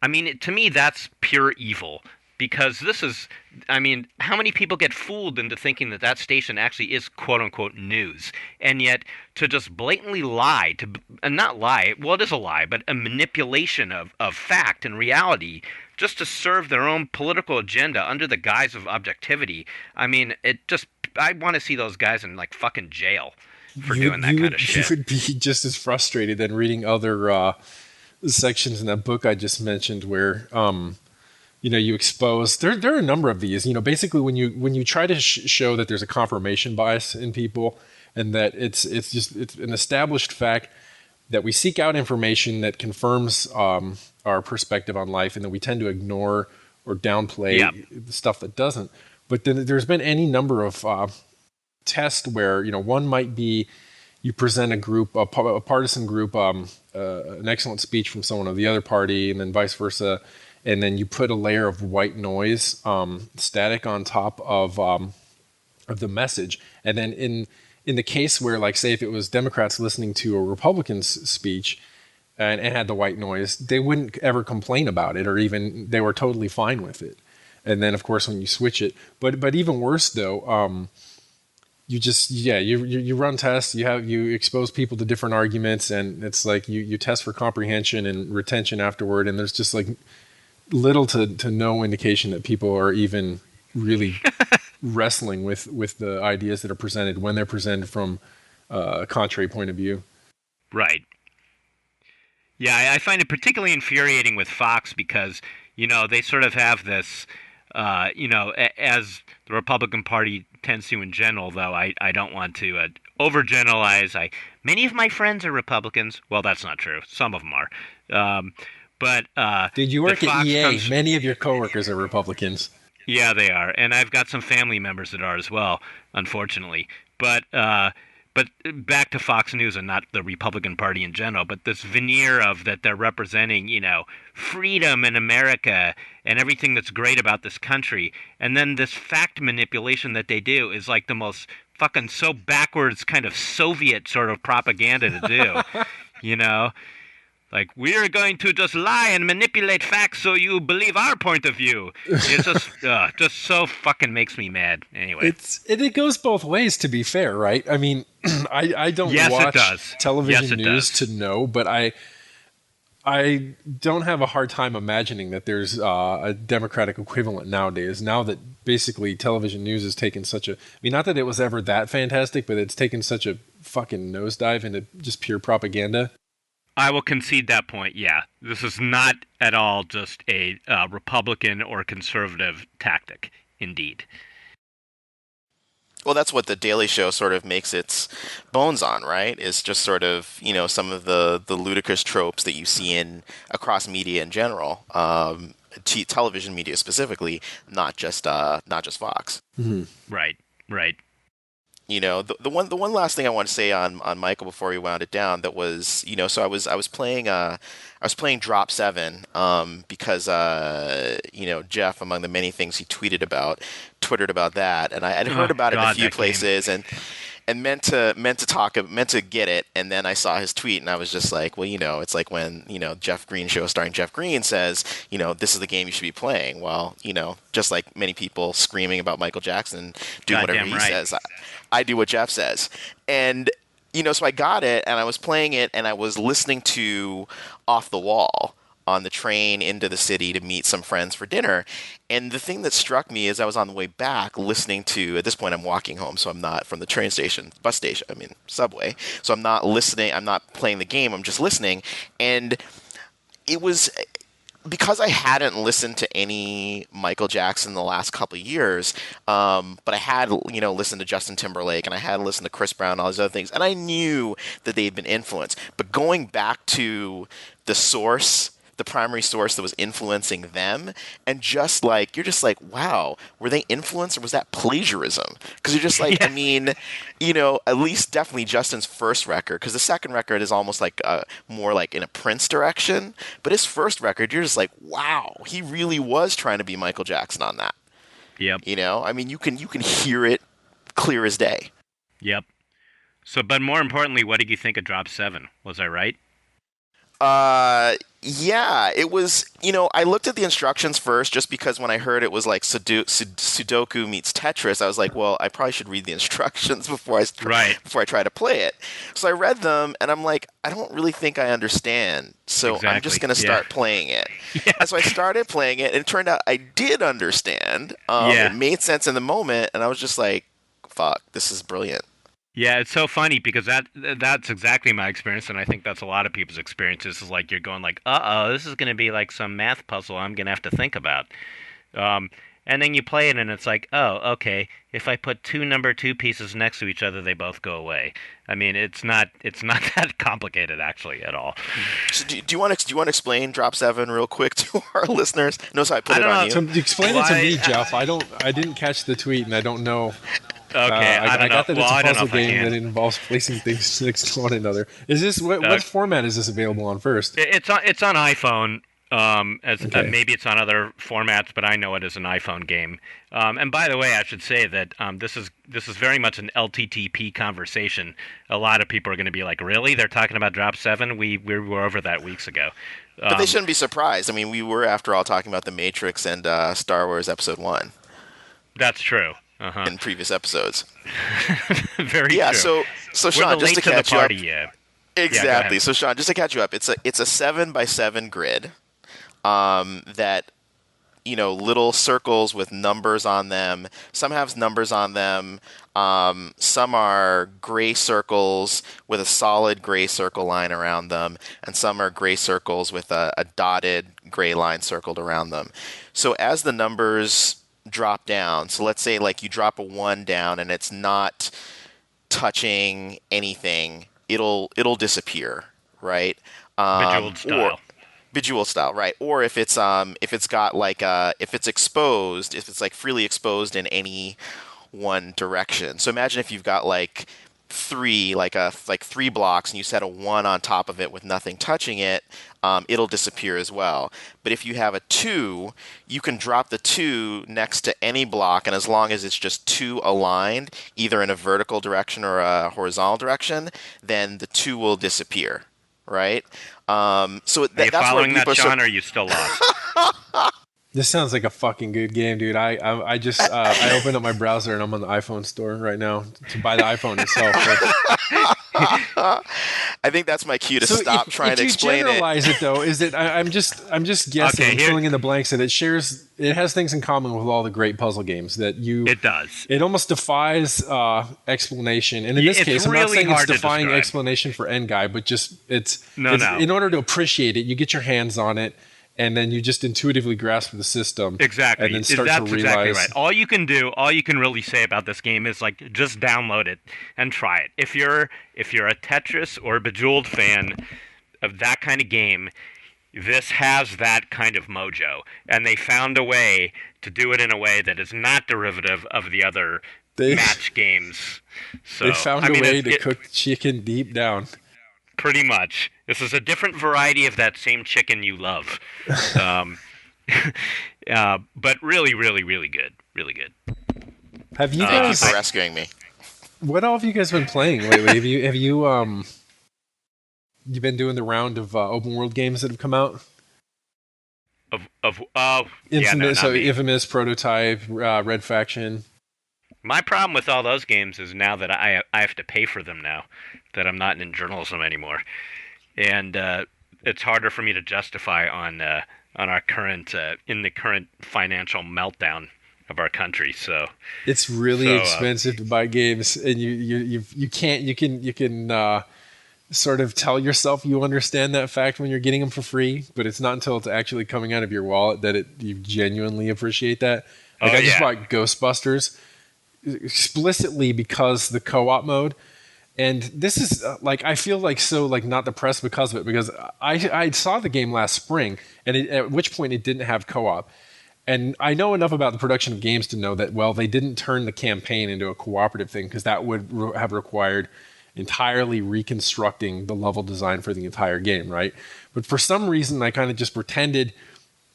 I mean, to me, that's pure evil. Because this is, I mean, how many people get fooled into thinking that station actually is quote-unquote news? And yet, to just blatantly lie, not lie, well, it is a lie, but a manipulation of fact and reality just to serve their own political agenda under the guise of objectivity. I mean, I want to see those guys in, like, fucking jail for doing that kind of shit. You would be just as frustrated than reading other sections in that book I just mentioned where... you expose there are a number of these. Basically when you try to show that there's a confirmation bias in people, and that it's an established fact that we seek out information that confirms our perspective on life, and that we tend to ignore or downplay the stuff that doesn't. But then there's been any number of tests where one might be you present a group, a partisan group, an excellent speech from someone of the other party, and then vice versa. And then you put a layer of white noise, static on top of the message. And then in the case where, like, say if it was Democrats listening to a Republican's speech and had the white noise, they wouldn't ever complain about it, or even they were totally fine with it. And then, of course, when you switch it, but even worse though, you run tests, you expose people to different arguments, and it's like you test for comprehension and retention afterward, and there's just like little to no indication that people are even really wrestling with the ideas that are presented when they're presented from a contrary point of view. Right. Yeah, I find it particularly infuriating with Fox because, they sort of have this, as the Republican Party tends to in general, though I don't want to overgeneralize. Many of my friends are Republicans. Well, that's not true. Some of them are. But did you work at EA? Many of your coworkers are Republicans. Yeah, they are, and I've got some family members that are as well, unfortunately. But but back to Fox News and not the Republican Party in general, but this veneer of that they're representing, freedom in America and everything that's great about this country. And then this fact manipulation that they do is like the most fucking so backwards kind of Soviet sort of propaganda to do, Like, we're going to just lie and manipulate facts so you believe our point of view. It's just so fucking makes me mad. Anyway. It goes both ways, to be fair, right? I mean, I don't watch television news to know, but I don't have a hard time imagining that there's a Democratic equivalent nowadays. Now that basically television news has taken not that it was ever that fantastic, but it's taken such a fucking nosedive into just pure propaganda. I will concede that point, yeah. This is not at all just a Republican or conservative tactic, indeed. Well, that's what the Daily Show sort of makes its bones on, right? Is just sort of, some of the ludicrous tropes that you see across media in general, television media specifically, not just Fox. Mm-hmm. Right. The one last thing I want to say on Michael before we wound it down, that was, so I was playing Drop 7 because Jeff, among the many things he twittered about that, and I had heard about it in a few places and meant to get it, and then I saw his tweet and I was just like, well, it's like when Jeff Green show starring Jeff Green says, this is the game you should be playing. Well, just like many people screaming about Michael Jackson doing whatever he says, I do what Jeff says. And, so I got it and I was playing it and I was listening to Off the Wall on the train into the city to meet some friends for dinner. And the thing that struck me is I was on the way back listening to, at this point I'm walking home, so I'm not from the subway. So I'm not listening, I'm not playing the game, I'm just listening. And it was, because I hadn't listened to any Michael Jackson the last couple of years, but I had, listened to Justin Timberlake and I had listened to Chris Brown and all these other things, and I knew that they'd been influenced. But going back to the primary source that was influencing them, and you're just like, wow, were they influenced or was that plagiarism? Because you're just like, yeah. I mean, at least definitely Justin's first record, because the second record is almost like more like in a Prince direction, but his first record, you're just like, wow, he really was trying to be Michael Jackson on that. Yep. I mean, you can hear it clear as day. Yep. So, but more importantly, what did you think of Drop 7? Was I right? Yeah, it was, I looked at the instructions first just because when I heard it was like Sudoku meets Tetris, I was like, well, I probably should read the instructions before I try to play it. So I read them and I'm like, I don't really think I understand. So exactly. I'm just going to start playing it. Yeah. And so I started playing it and it turned out I did understand. It made sense in the moment and I was just like, fuck, this is brilliant. Yeah, it's so funny because that's exactly my experience, and I think that's a lot of people's experiences. Is like you're going like, this is going to be like some math puzzle I'm going to have to think about. And then you play it, and it's like, oh, okay. If I put two number 2 pieces next to each other, they both go away. I mean, it's not that complicated actually at all. So do you want to explain Drop 7 real quick to our listeners? No, so I put it on you. So explain it to me, Jeff. I didn't catch the tweet, and I don't know. Okay, I got that it's a puzzle game that involves placing things next to one another. Is this what format is this available on first? It's on iPhone. Maybe it's on other formats, but I know it is an iPhone game. And by the way, I should say that this is very much an LTTP conversation. A lot of people are going to be like, "Really? They're talking about Drop 7? We were over that weeks ago." But they shouldn't be surprised. I mean, we were, after all, talking about The Matrix and Star Wars Episode 1. That's true. In previous episodes. Very true. So Sean, just to catch you up. Exactly. Yeah, so Sean, just to catch you up, it's a 7x7 grid that, little circles with numbers on them. Some have numbers on them. Some are gray circles with a solid gray circle line around them, and some are gray circles with a dotted gray line circled around them. So as the numbers drop down, so let's say like you drop a 1 down and it's not touching anything, it'll disappear, right? Bejeweled style, right? Or if it's got like if it's exposed, if it's like freely exposed in any one direction. So imagine if you've got like three, like 3 blocks, and you set a 1 on top of it with nothing touching it, it'll disappear as well. But if you have a 2, you can drop the 2 next to any block, and as long as it's just 2 aligned, either in a vertical direction or a horizontal direction, then the 2 will disappear. Right? So Are you that's where following that, people Sean, or are you still lost? This sounds like a fucking good game, dude. I just I opened up my browser and I'm on the iPhone store right now to buy the iPhone itself. I think that's my cue to stop trying to explain it. If you generalize it, though, is it? I'm just guessing, Okay, filling in the blanks, and it has things in common with all the great puzzle games that you. It does. It almost defies explanation, and in this case, I'm not saying it's defying explanation for N-Guy, but just it's in order to appreciate it, you get your hands on it. And then you just intuitively grasp the system. Exactly. And then start That's to realize. Exactly right. All you can really say about this game is like just download it and try it. If you're a Tetris or Bejeweled fan of that kind of game, this has that kind of mojo. And they found a way to do it in a way that is not derivative of the other match games. So, they found a way to cook chicken deep down. Pretty much. This is a different variety of that same chicken you love. But really, really, really good. Really good. Have you guys... Thank you for rescuing me. What all have you guys been playing lately? Have you you been doing the round of open world games that have come out? Infamous, Prototype, Red Faction. My problem with all those games is now that I have to pay for them now, that I'm not in journalism anymore, and it's harder for me to justify on our current in the current financial meltdown of our country. So it's really expensive to buy games, and you can sort of tell yourself you understand that fact when you're getting them for free, but it's not until it's actually coming out of your wallet that you genuinely appreciate that. Like I just bought Ghostbusters explicitly because the co-op mode, and this is I feel like so not depressed because of it, because I saw the game last spring, and at which point it didn't have co-op, and I know enough about the production of games to know that they didn't turn the campaign into a cooperative thing, because that would have required entirely reconstructing the level design for the entire game, right? But for some reason I kind of just pretended,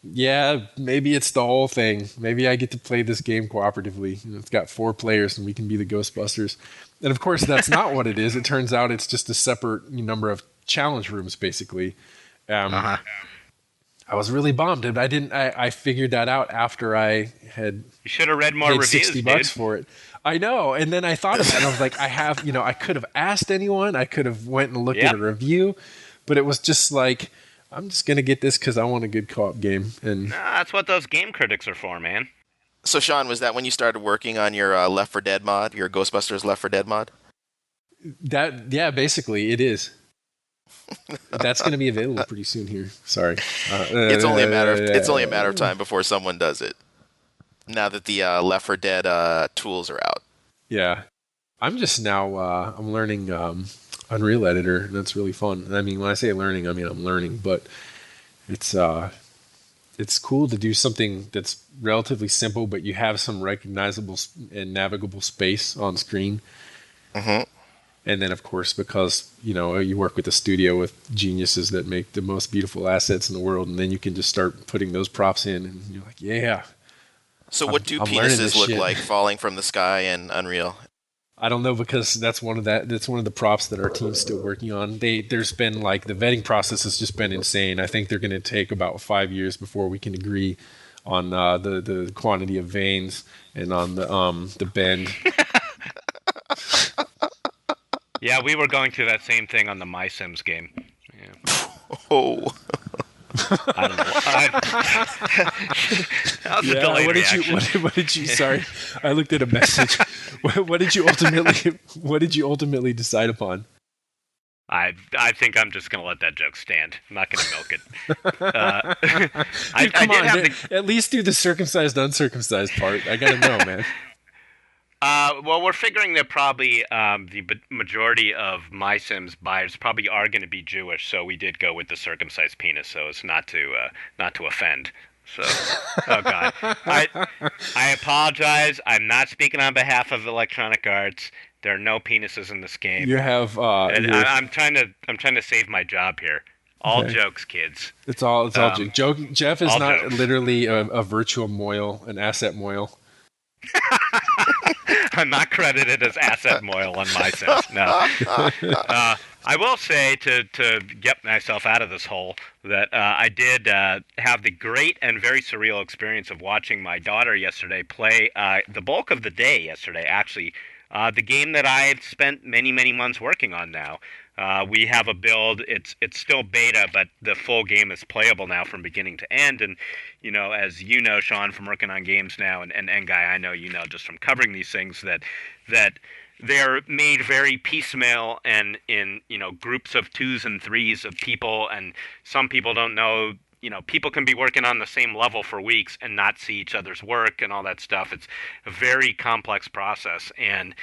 maybe it's the whole thing. Maybe I get to play this game cooperatively. It's got 4 players and we can be the Ghostbusters. And of course, that's not what it is. It turns out it's just a separate number of challenge rooms, basically. I was really bummed. And I figured that out after I had. You should have read more paid reviews, $60 for it. I know. And then I thought about it. And I was like, I could have asked anyone. I could have went and looked at a review. But it was just like, I'm just going to get this because I want a good co-op game. And that's what those game critics are for, man. So, Sean, was that when you started working on your Left 4 Dead mod, your Ghostbusters Left 4 Dead mod? Basically, it is. That's going to be available pretty soon here. Sorry. It's only a matter of time before someone does it. Now that the Left 4 Dead tools are out. Yeah. I'm just now I'm learning Unreal Editor, and that's really fun. I mean, when I say learning, I mean I'm learning, but it's cool to do something that's relatively simple, but you have some recognizable and navigable space on screen. Mm-hmm. And then, of course, because you work with a studio with geniuses that make the most beautiful assets in the world, and then you can just start putting those props in, and you're like, yeah. So what do penises look like falling from the sky in Unreal? I don't know, because that's one of the props that our team's still working on. There's been the vetting process has just been insane. I think they're going to take about 5 years before we can agree on the quantity of veins and on the bend. Yeah, we were going through that same thing on the My Sims game. Yeah. Oh. I don't know. That was a delayed reaction. What did you? Sorry, I looked at a message. What did you ultimately decide upon? I think I'm just gonna let that joke stand. I'm not gonna milk it. Dude, come on, at least do the circumcised, uncircumcised part. I gotta know, man. Well, we're figuring that probably the majority of My Sims buyers probably are going to be Jewish, so we did go with the circumcised penis, so as not to offend. So, oh god, I apologize. I'm not speaking on behalf of Electronic Arts. There are no penises in this game. You have. And I'm trying to save my job here. All jokes, kids. It's all joke. Jeff is not jokes. literally a virtual moil, an asset moil. I'm not credited as asset moil on my sense. No. I will say to get myself out of this hole that I did have the great and very surreal experience of watching my daughter yesterday play the bulk of the day yesterday. Actually, the game that I've spent many months working on now. We have a build. It's still beta, but the full game is playable now from beginning to end. And as you know, Sean, from working on games now, and Guy, I know just from covering these things that they're made very piecemeal and in groups of 2s and 3s of people, and some people don't know. People can be working on the same level for weeks and not see each other's work and all that stuff. It's a very complex process, and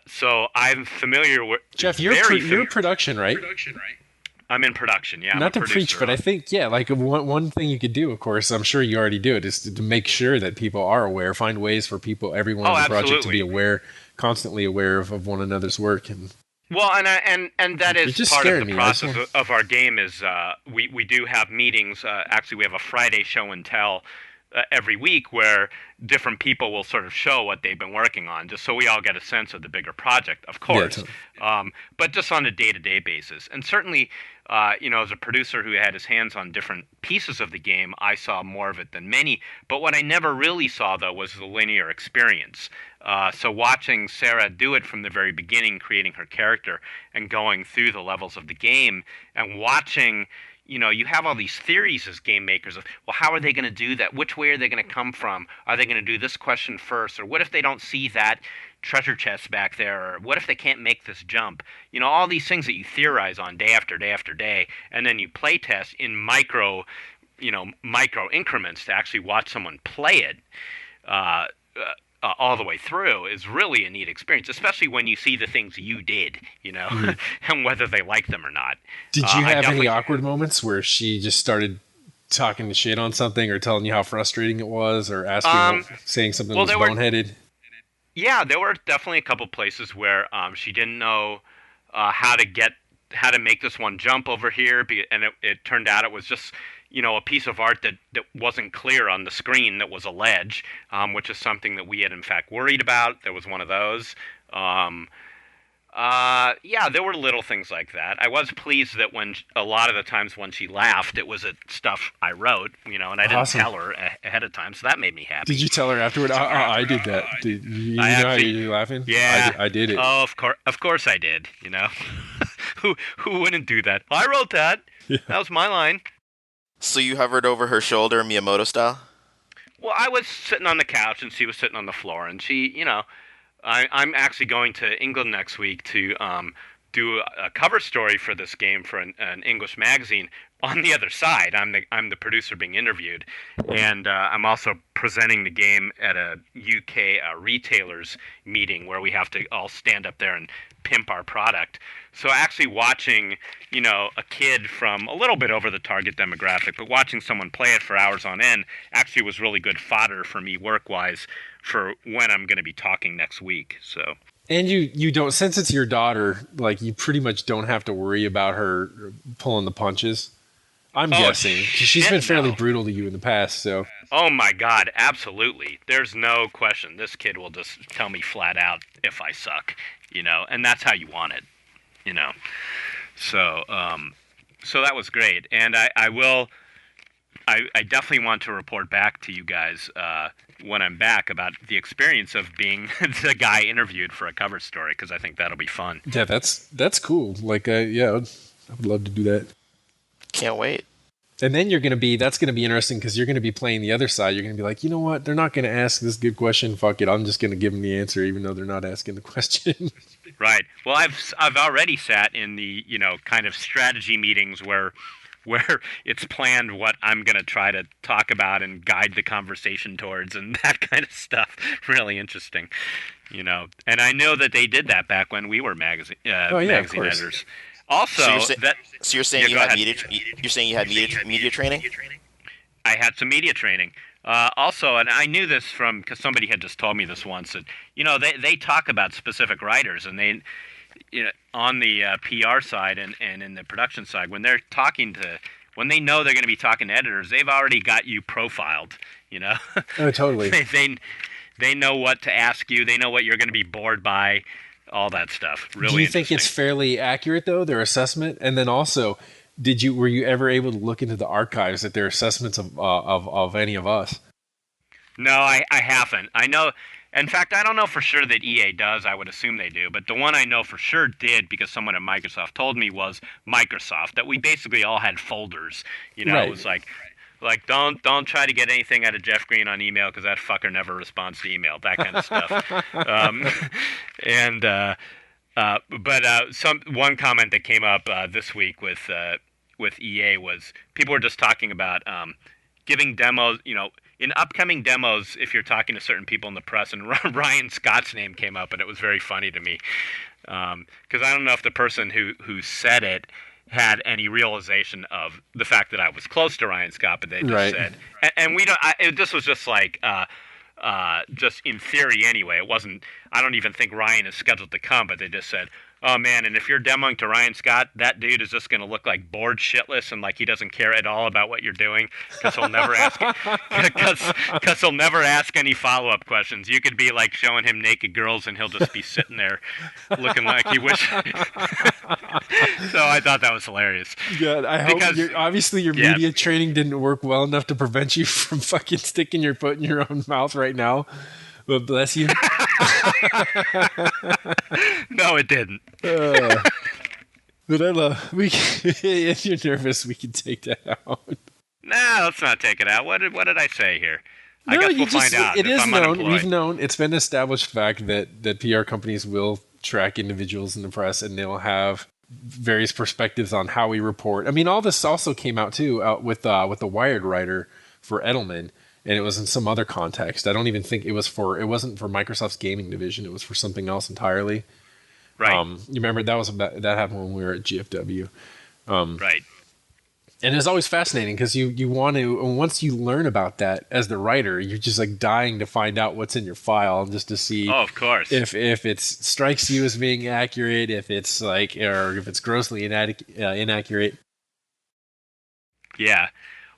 so I'm familiar with. Jeff, you're production, right? I'm in production, yeah. Not to preach, but I think, like one thing you could do, of course, I'm sure you already do it, is to make sure that people are aware, find ways for everyone in the project to be aware, constantly aware of one another's work. Well, and that is part of the process of our game is we do have meetings. Actually, we have a Friday show and tell every week where different people will sort of show what they've been working on, just so we all get a sense of the bigger project, of course. Yeah, totally. But just on a day-to-day basis. And certainly, as a producer who had his hands on different pieces of the game, I saw more of it than many. But what I never really saw, though, was the linear experience. So watching Sarah do it from the very beginning, creating her character and going through the levels of the game, and watching, you have all these theories as game makers of, well, how are they going to do that? Which way are they going to come from? Are they going to do this question first? Or what if they don't see that treasure chest back there? Or what if they can't make this jump? All these things that you theorize on day after day after day, and then you play test in micro increments to actually watch someone play it all the way through is really a neat experience, especially when you see the things you did, and whether they like them or not. Did you have any awkward moments where she just started talking to shit on something or telling you how frustrating it was or asking, saying something that was boneheaded? Yeah, there were definitely a couple places where she didn't know how to make this one jump over here, and it turned out it was just a piece of art that wasn't clear on the screen that was a ledge, which is something that we had in fact worried about. There was one of those. There were little things like that. I was pleased that a lot of the times when she laughed, it was at stuff I wrote, and I didn't tell her ahead of time, so that made me happy. Did you tell her afterward? I did that. Did you know how you're laughing? Yeah, I did it. Oh, of course I did. Who wouldn't do that? I wrote that. Yeah. That was my line. So you hovered over her shoulder, Miyamoto style? Well, I was sitting on the couch and she was sitting on the floor, and she, I'm actually going to England next week to do a cover story for this game for an English magazine. On the other side, I'm the producer being interviewed, and I'm also presenting the game at a UK retailers meeting where we have to all stand up there and pimp our product. So actually watching, a kid from a little bit over the target demographic, but watching someone play it for hours on end actually was really good fodder for me work-wise for when I'm going to be talking next week. So. And you don't, since it's your daughter, like you pretty much don't have to worry about her pulling the punches. I'm guessing. She's been fairly brutal to you in the past, so. Oh my God, absolutely. There's no question. This kid will just tell me flat out if I suck, and that's how you want it, So, so that was great. And I definitely want to report back to you guys when I'm back about the experience of being the guy interviewed for a cover story, because I think that'll be fun. Yeah, that's cool. Like, I would love to do that. Can't wait. And then that's going to be interesting because you're going to be playing the other side. You're going to be like, you know what? They're not going to ask this good question. Fuck it. I'm just going to give them the answer even though they're not asking the question. Right. Well, I've already sat in the, kind of strategy meetings where it's planned what I'm going to try to talk about and guide the conversation towards and that kind of stuff. Really interesting, And I know that they did that back when we were magazine editors. Also, so you're saying you had media training? I I had some media training. Also, and I knew this from because somebody had just told me this once that they talk about specific writers and they on the PR side and in the production side when they're talking to when they know they're going to be talking to editors, they've already got you profiled. Oh, totally. They know what to ask you. They know what you're going to be bored by. All that stuff. Really. Do you think it's fairly accurate though, their assessment? And then also, were you ever able to look into the archives at their assessments of any of us? No, I haven't. I know. In fact, I don't know for sure that EA does. I would assume they do. But the one I know for sure did, because someone at Microsoft told me, was Microsoft. That we basically all had folders. Right. It was like don't try to get anything out of Jeff Green on email because that fucker never responds to email. That kind of stuff. One comment that came up this week with EA was people were just talking about giving demos. In upcoming demos, if you're talking to certain people in the press, and Ryan Scott's name came up, and it was very funny to me because I don't know if the person who said it had any realization of the fact that I was close to Ryan Scott, but they just said, and we don't. This was just like, just in theory anyway. It wasn't. I don't even think Ryan is scheduled to come, but they just said, "Oh man, and if you're demoing to Ryan Scott, that dude is just going to look like bored shitless and like he doesn't care at all about what you're doing because he'll never ask because he'll never ask any follow-up questions. You could be like showing him naked girls and he'll just be sitting there looking like he wish." So I thought that was hilarious. Yeah, I hope obviously your media training didn't work well enough to prevent you from fucking sticking your foot in your own mouth right now. But bless you. No, it didn't. But if you're nervous, we can take that out. Nah, let's not take it out. What did I say here? I guess we'll find out. It is known. We've known. It's been an established fact that PR companies will track individuals in the press, and they'll have various perspectives on how we report. I mean, all this also came out too with the Wired writer for Edelman, and it was in some other context. I don't even think it wasn't for Microsoft's gaming division. It was for something else entirely. Right. You remember that happened when we were at GFW. Right. And it's always fascinating because you want to, once you learn about that as the writer, you're just like dying to find out what's in your file just to see. Oh, of course. If it strikes you as being accurate, if it's like, or if it's grossly inaccurate. Yeah.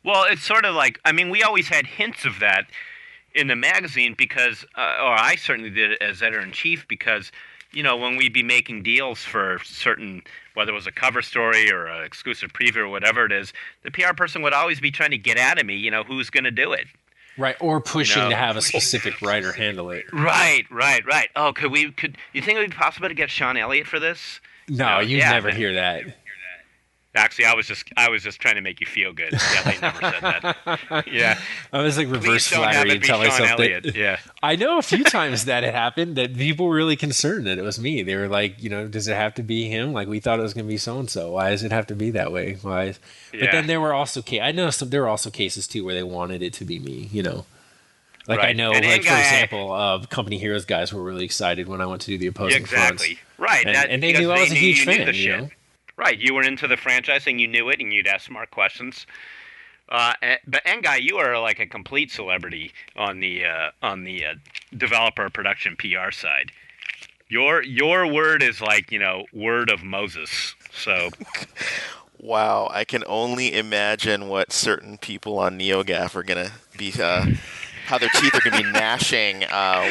Well, it's sort of like, I mean, we always had hints of that in the magazine because, or I certainly did it as editor-in-chief because, when we'd be making deals for certain, whether it was a cover story or an exclusive preview or whatever it is, the PR person would always be trying to get at me, who's going to do it. Right, or pushing to have a specific writer handle it. Right. Oh, you think it would be possible to get Sean Elliott for this? No, you never hear that. Actually, I was just trying to make you feel good. Elliott never said that. Yeah, I was like reverse flattery and tell myself that. Yeah, I know a few times that it happened that people were really concerned that it was me. They were like, does it have to be him? Like we thought it was going to be so and so. Why does it have to be that way? Why? But then there were also there were also cases too where they wanted it to be me. Like right. I know, and like for example, Company Heroes guys were really excited when I went to do the opposing fronts. Right, and they knew I was a huge fan. Right, you were into the franchise and you knew it, and you'd ask smart questions. But Guy, you are like a complete celebrity on the developer production PR side. Your word is like word of Moses. So, wow, I can only imagine what certain people on NeoGAF are gonna be, how their teeth are gonna be gnashing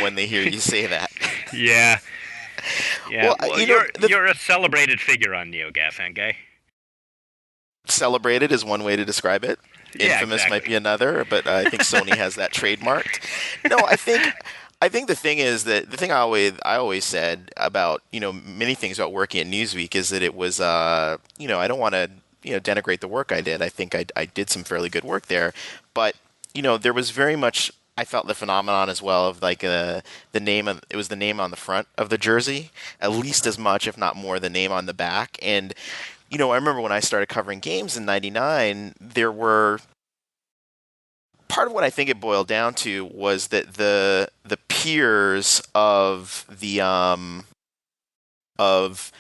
when they hear you say that. Yeah. Yeah, well, you're a celebrated figure on NeoGAF, Guy. Celebrated is one way to describe it. Yeah, Infamous exactly. might be another, but I think Sony has that trademarked. No, I think the thing is that the thing I always said about many things about working at Newsweek is that it was I don't want to denigrate the work I did. I think I did some fairly good work there, but there was very much. I felt the phenomenon as well of like the name of it was the name on the front of the jersey at least as much if not more the name on the back. And I remember when I started covering games in '99, there were part of what I think it boiled down to was that the peers of the of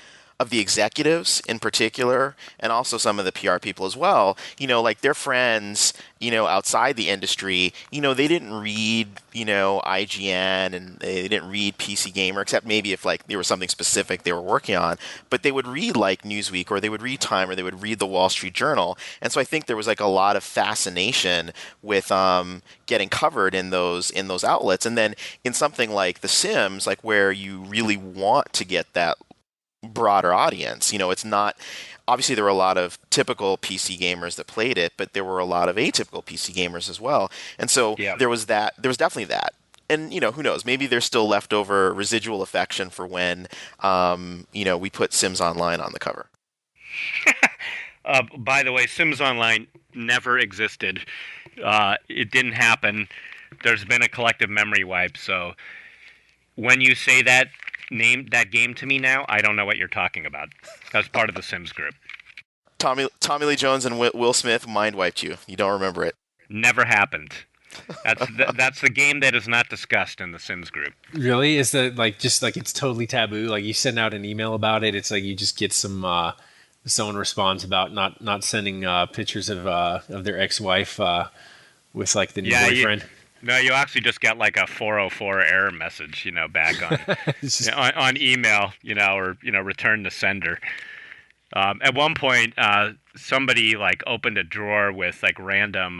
of the executives in particular, and also some of the PR people as well, like their friends, outside the industry, they didn't read, IGN, and they didn't read PC Gamer, except maybe if like there was something specific they were working on, but they would read like Newsweek, or they would read Time, or they would read the Wall Street Journal. And so I think there was like a lot of fascination with getting covered in those outlets. And then in something like The Sims, like where you really want to get that broader audience, it's not, obviously there were a lot of typical PC gamers that played it, but there were a lot of atypical PC gamers as well. And so Yeah. there was definitely that. And who knows, maybe there's still leftover residual affection for when we put Sims Online on the cover. By the way, Sims Online never existed. It didn't happen. There's been a collective memory wipe. So when you say that game to me now, I don't know what you're talking about. That's part of the Sims group. Tommy Lee Jones and Will Smith mind wiped you. You don't remember it. Never happened. That's the game that is not discussed in the Sims group. Really? Is that like just like it's totally taboo? Like you send out an email about it, it's like you just get someone responds about not sending pictures of their ex-wife with like the new boyfriend. No, you actually just get like a 404 error message, back on email, or return to sender. At one point, somebody like opened a drawer with like random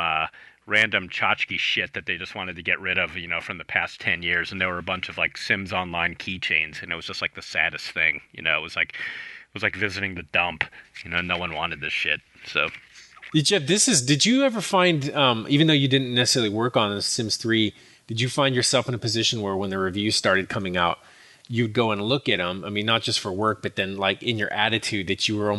tchotchke shit that they just wanted to get rid of, from the past 10 years, and there were a bunch of like Sims Online keychains, and it was just like the saddest thing. It was like visiting the dump. No one wanted this shit. So. Jeff, did you ever find, even though you didn't necessarily work on Sims 3, did you find yourself in a position where when the reviews started coming out, you'd go and look at them? I mean, not just for work, but then like in your attitude that you were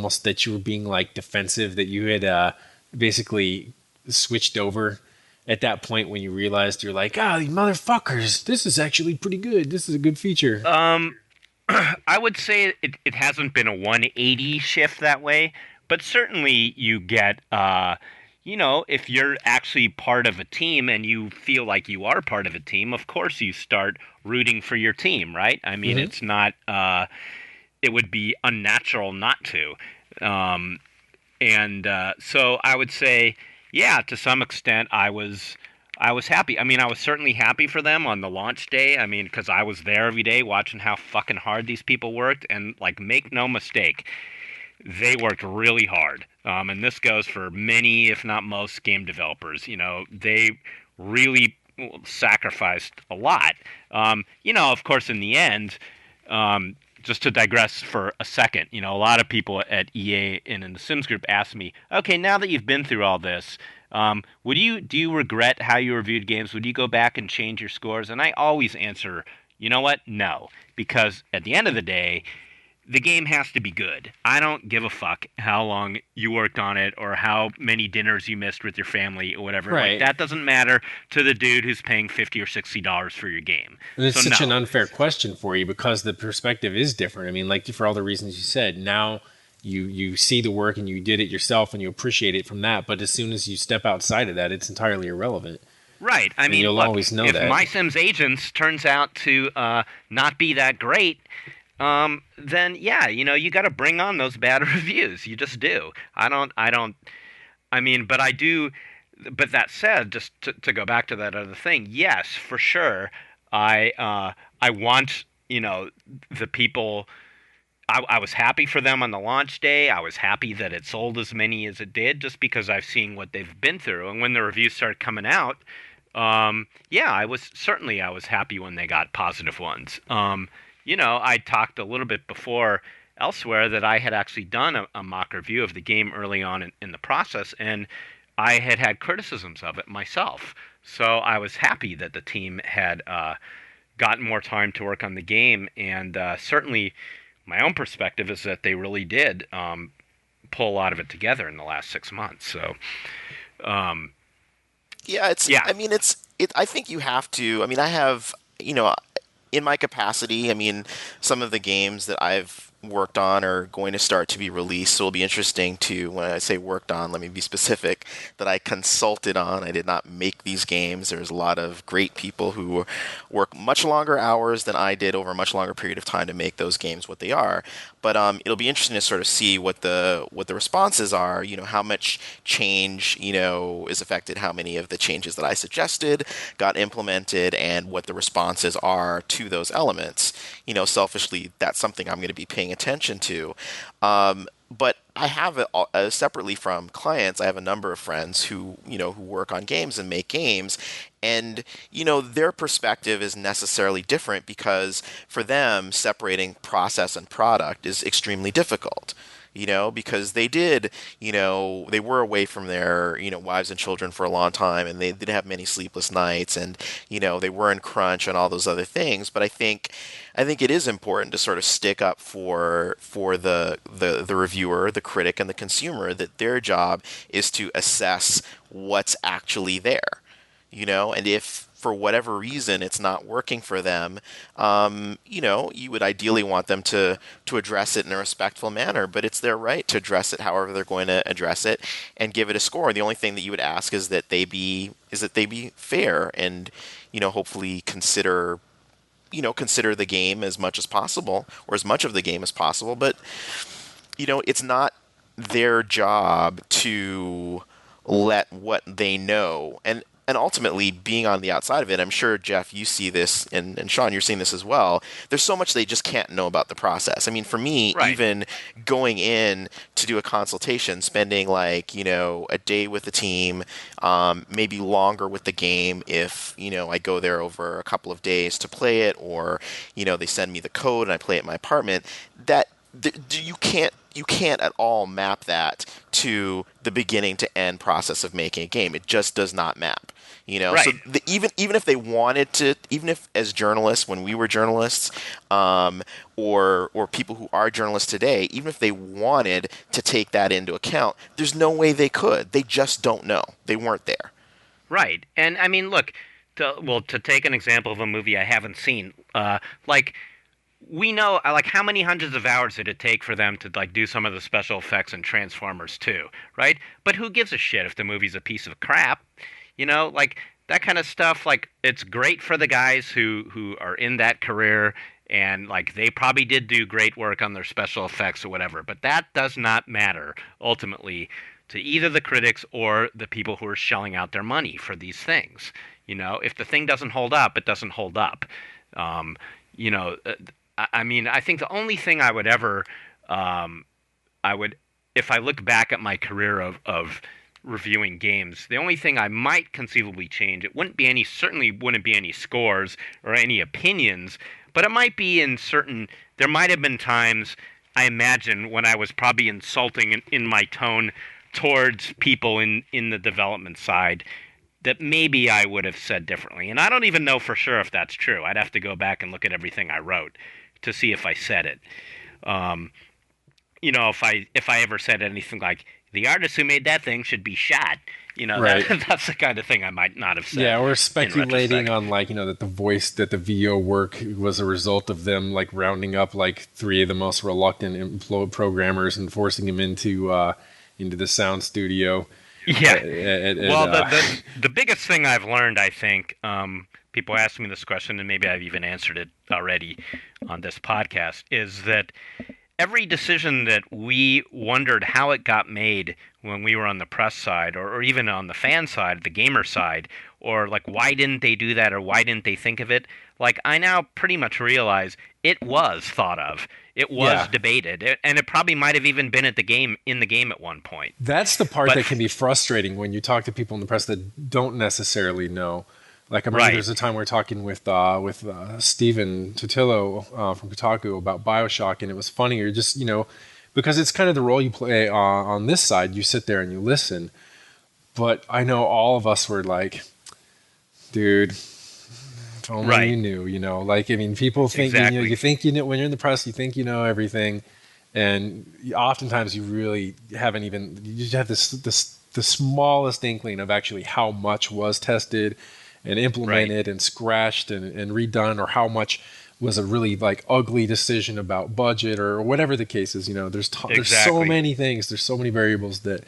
being like defensive, that you had basically switched over at that point when you realized you're like, you motherfuckers, this is actually pretty good. This is a good feature. I would say it hasn't been a 180 shift that way. But certainly you get, if you're actually part of a team and you feel like you are part of a team, of course you start rooting for your team, right? I mean, It's not, it would be unnatural not to. So I would say, yeah, to some extent I was happy. I mean, I was certainly happy for them on the launch day. I mean, because I was there every day watching how fucking hard these people worked. And, like, make no mistake, they worked really hard. And this goes for many, if not most, game developers. They really sacrificed a lot. Of course, in the end, just to digress for a second, a lot of people at EA and in the Sims group asked me, okay, now that you've been through all this, do you regret how you reviewed games? Would you go back and change your scores? And I always answer, you know what? No. Because at the end of the day, the game has to be good. I don't give a fuck how long you worked on it or how many dinners you missed with your family or whatever. Right. Like, that doesn't matter to the dude who's paying $50 or $60 for your game. And it's such an unfair question for you because the perspective is different. I mean, like for all the reasons you said, now you see the work and you did it yourself and you appreciate it from that. But as soon as you step outside of that, it's entirely irrelevant. Right. I mean, you'll always know if that. My Sims Agents turns out to not be that great, then yeah, you got to bring on those bad reviews. You just do. But I do. But that said, just to go back to that other thing, yes, for sure. I want, the people. I was happy for them on the launch day. I was happy that it sold as many as it did, just because I've seen what they've been through. And when the reviews started coming out, I was happy when they got positive ones. I talked a little bit before elsewhere that I had actually done a mock review of the game early on in the process, and I had criticisms of it myself. So I was happy that the team had gotten more time to work on the game, and certainly my own perspective is that they really did pull a lot of it together in the last 6 months. So, I mean, I think you have to. I mean, I have, in my capacity, I mean, some of the games that I've worked on are going to start to be released. So it'll be interesting to, when I say worked on, let me be specific, that I consulted on. I did not make these games. There's a lot of great people who work much longer hours than I did over a much longer period of time to make those games what they are. But it'll be interesting to sort of see what the responses are. How much change is affected, how many of the changes that I suggested got implemented, and what the responses are to those elements. Selfishly, that's something I'm going to be paying attention to. But I have separately from clients, I have a number of friends who work on games and make games, and their perspective is necessarily different because for them separating process and product is extremely difficult. Because they were away from their, wives and children for a long time, and they did have many sleepless nights, and, they were in crunch and all those other things. But I think it is important to sort of stick up for the reviewer, the critic, and the consumer, that their job is to assess what's actually there. And if for whatever reason it's not working for them, you would ideally want them to address it in a respectful manner, but it's their right to address it however they're going to address it and give it a score. The only thing that you would ask is that they be fair and, hopefully consider the game as much as possible, or as much of the game as possible. But, it's not their job to let what they know and ultimately being on the outside of it. I'm sure, Jeff, you see this, and Sean, you're seeing this as well. There's so much they just can't know about the process. I mean, for me, Right. even going in to do a consultation, spending a day with the team, maybe longer with the game if, I go there over a couple of days to play it, or, they send me the code and I play it in my apartment, that you can't at all map that to the beginning to end process of making a game. It just does not map. Right. So even if they wanted to, even if as journalists, when we were journalists, or people who are journalists today, even if they wanted to take that into account, there's no way they could. They just don't know. They weren't there. Right. And I mean, look, to take an example of a movie I haven't seen, we know, how many hundreds of hours did it take for them to, do some of the special effects in Transformers 2, right? But who gives a shit if the movie's a piece of crap? That kind of stuff, it's great for the guys who are in that career, and, they probably did do great work on their special effects or whatever, but that does not matter, ultimately, to either the critics or the people who are shelling out their money for these things. If the thing doesn't hold up, it doesn't hold up. I mean, I think the only thing I would ever, if I look back at my career of reviewing games, the only thing I might conceivably change, certainly wouldn't be any scores or any opinions, but it might be there might have been times, I imagine, when I was probably insulting in my tone towards people in the development side, that maybe I would have said differently. And I don't even know for sure if that's true. I'd have to go back and look at everything I wrote to see if I said it. If I ever said anything like, the artist who made that thing should be shot, Right. that's the kind of thing I might not have said. Yeah, we're speculating on that the VO work was a result of them rounding up three of the most reluctant programmers and forcing them into the sound studio. Yeah. The biggest thing I've learned, I think, people ask me this question, and maybe I've even answered it already on this podcast, is that every decision that we wondered how it got made when we were on the press side, or even on the fan side, the gamer side, or why didn't they do that, or why didn't they think of it? I now pretty much realize it was thought of. It was debated, and it probably might have even been in the game at one point. That's the part that can be frustrating when you talk to people in the press that don't necessarily know. I remember there's a time we were talking with Steven Totillo from Kotaku about BioShock, and it was funny. You're just, because it's kind of the role you play on this side. You sit there and you listen. But I know all of us were like, dude, if only you knew, people think, exactly. You think, when you're in the press, you think you know everything. And oftentimes you really haven't even, you just have the smallest inkling of actually how much was tested and implemented and scratched and redone, or how much was a really like ugly decision about budget or whatever the case is. There's so many things, there's so many variables that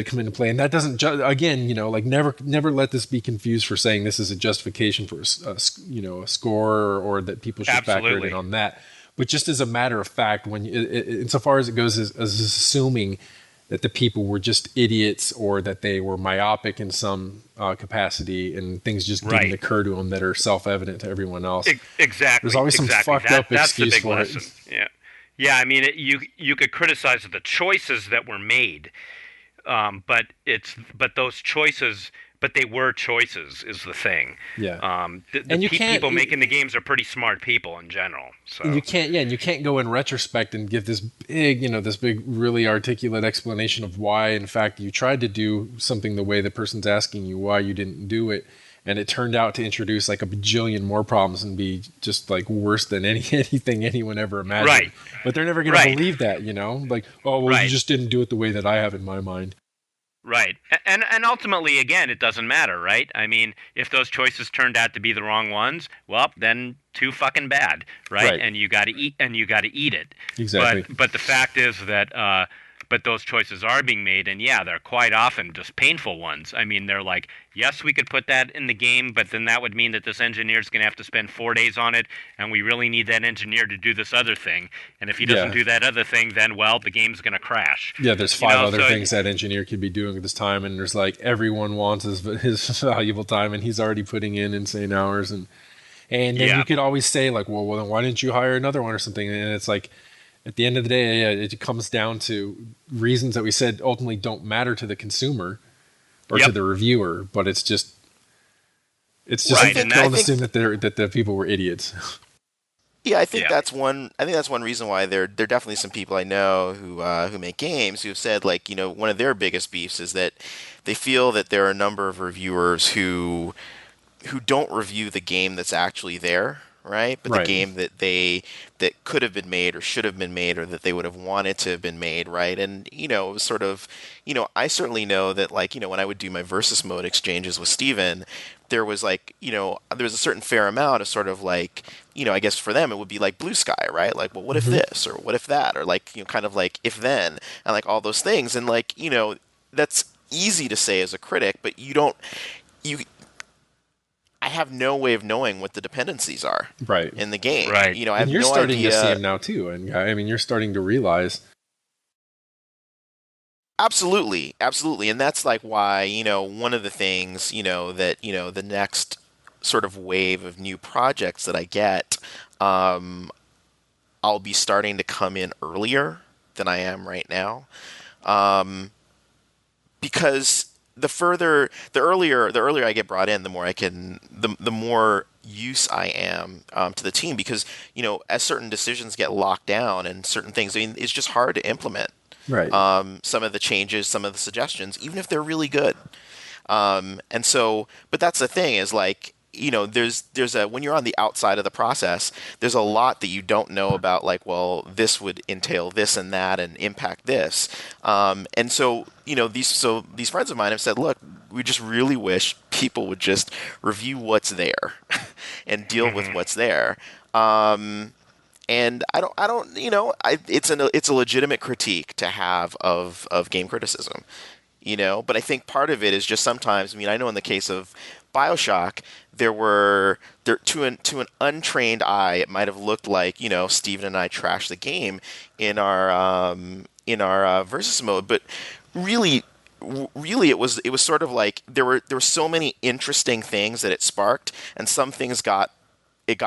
come into play, and that doesn't again, like never let this be confused for saying this is a justification for a score, or that people should factor it in on that. But just as a matter of fact, when insofar as it goes as assuming that the people were just idiots or that they were myopic in some capacity and things just didn't occur to them that are self-evident to everyone else. Exactly. There's always some fucked up excuse for lesson. it. Yeah. I mean, you could criticize the choices that were made, but those choices. But they were choices, is the thing. Yeah. The people making the games are pretty smart people in general. So you can't go in retrospect and give this big, really articulate explanation of why, in fact, you tried to do something the way the person's asking you why you didn't do it, and it turned out to introduce like a bajillion more problems and be just like worse than anything anyone ever imagined. Right. But they're never going to believe that, like, oh, well, you just didn't do it the way that I have in my mind. Right. And ultimately, again, it doesn't matter, right? I mean, if those choices turned out to be the wrong ones, well, then too fucking bad, right? And you got to eat it. Exactly. But the fact is that but those choices are being made, and yeah, they're quite often just painful ones. I mean, they're like, yes, we could put that in the game, but then that would mean that this engineer is going to have to spend 4 days on it, and we really need that engineer to do this other thing. And if he doesn't do that other thing, then, well, the game's going to crash. Yeah, there's five other things that engineer could be doing at this time, and there's like everyone wants his valuable time, and he's already putting in insane hours. And then you could always say, like, well, then why didn't you hire another one or something? And it's like, at the end of the day, it comes down to reasons that we said ultimately don't matter to the consumer or to the reviewer, but it's just don't assume that the people were idiots. Yeah, I think that's one reason why there are definitely some people I know who make games who have said, like, one of their biggest beefs is that they feel that there are a number of reviewers who don't review the game that's actually there. Right, but the game that could have been made or should have been made or that they would have wanted to have been made, right? And it was sort of, I certainly know that, like, when I would do my versus mode exchanges with Steven, there was like, there was a certain fair amount of sort of like, I guess for them it would be like blue sky, right? Like, well, what if this or what if that, or like, kind of like if then, and like all those things, and like, that's easy to say as a critic, but I have no way of knowing what the dependencies are in the game. Right. I have you're no starting idea. to see them now too, and I mean, you're starting to realize. Absolutely, and that's like why one of the things that the next sort of wave of new projects that I get, I'll be starting to come in earlier than I am right now, because the earlier I get brought in, the more the more use I am to the team, because as certain decisions get locked down and certain things, I mean, it's just hard to implement. Right. Some of the changes, some of the suggestions, even if they're really good. And so, but that's the thing is, like, there's a, when you're on the outside of the process, there's a lot that you don't know about, like, well, this would entail this and that and impact this. And so, these friends of mine have said, look, we just really wish people would just review what's there and deal with what's there. And it's a legitimate critique to have of game criticism, but I think part of it is just sometimes, I mean, I know in the case of BioShock, to an untrained eye, it might have looked like, Steven and I trashed the game in our versus mode, but really it was sort of like there were so many interesting things that it sparked, and some things got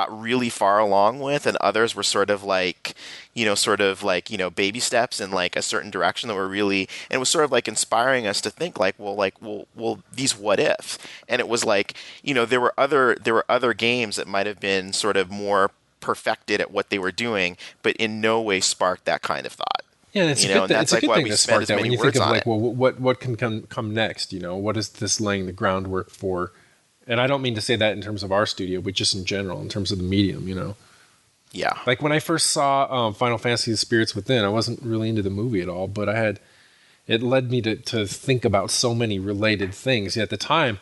really far along with, and others were sort of like baby steps in like a certain direction that were really, and it was sort of like inspiring us to think like, well, these what if, and it was like, there were other games that might have been sort of more perfected at what they were doing, but in no way sparked that kind of thought. Yeah, it's a good thing to spark that when you think of like, well, what can come next? What is this laying the groundwork for? And I don't mean to say that in terms of our studio, but just in general, in terms of the medium, Yeah. Like when I first saw Final Fantasy: The Spirits Within, I wasn't really into the movie at all, but it led me to think about so many related things. At the time,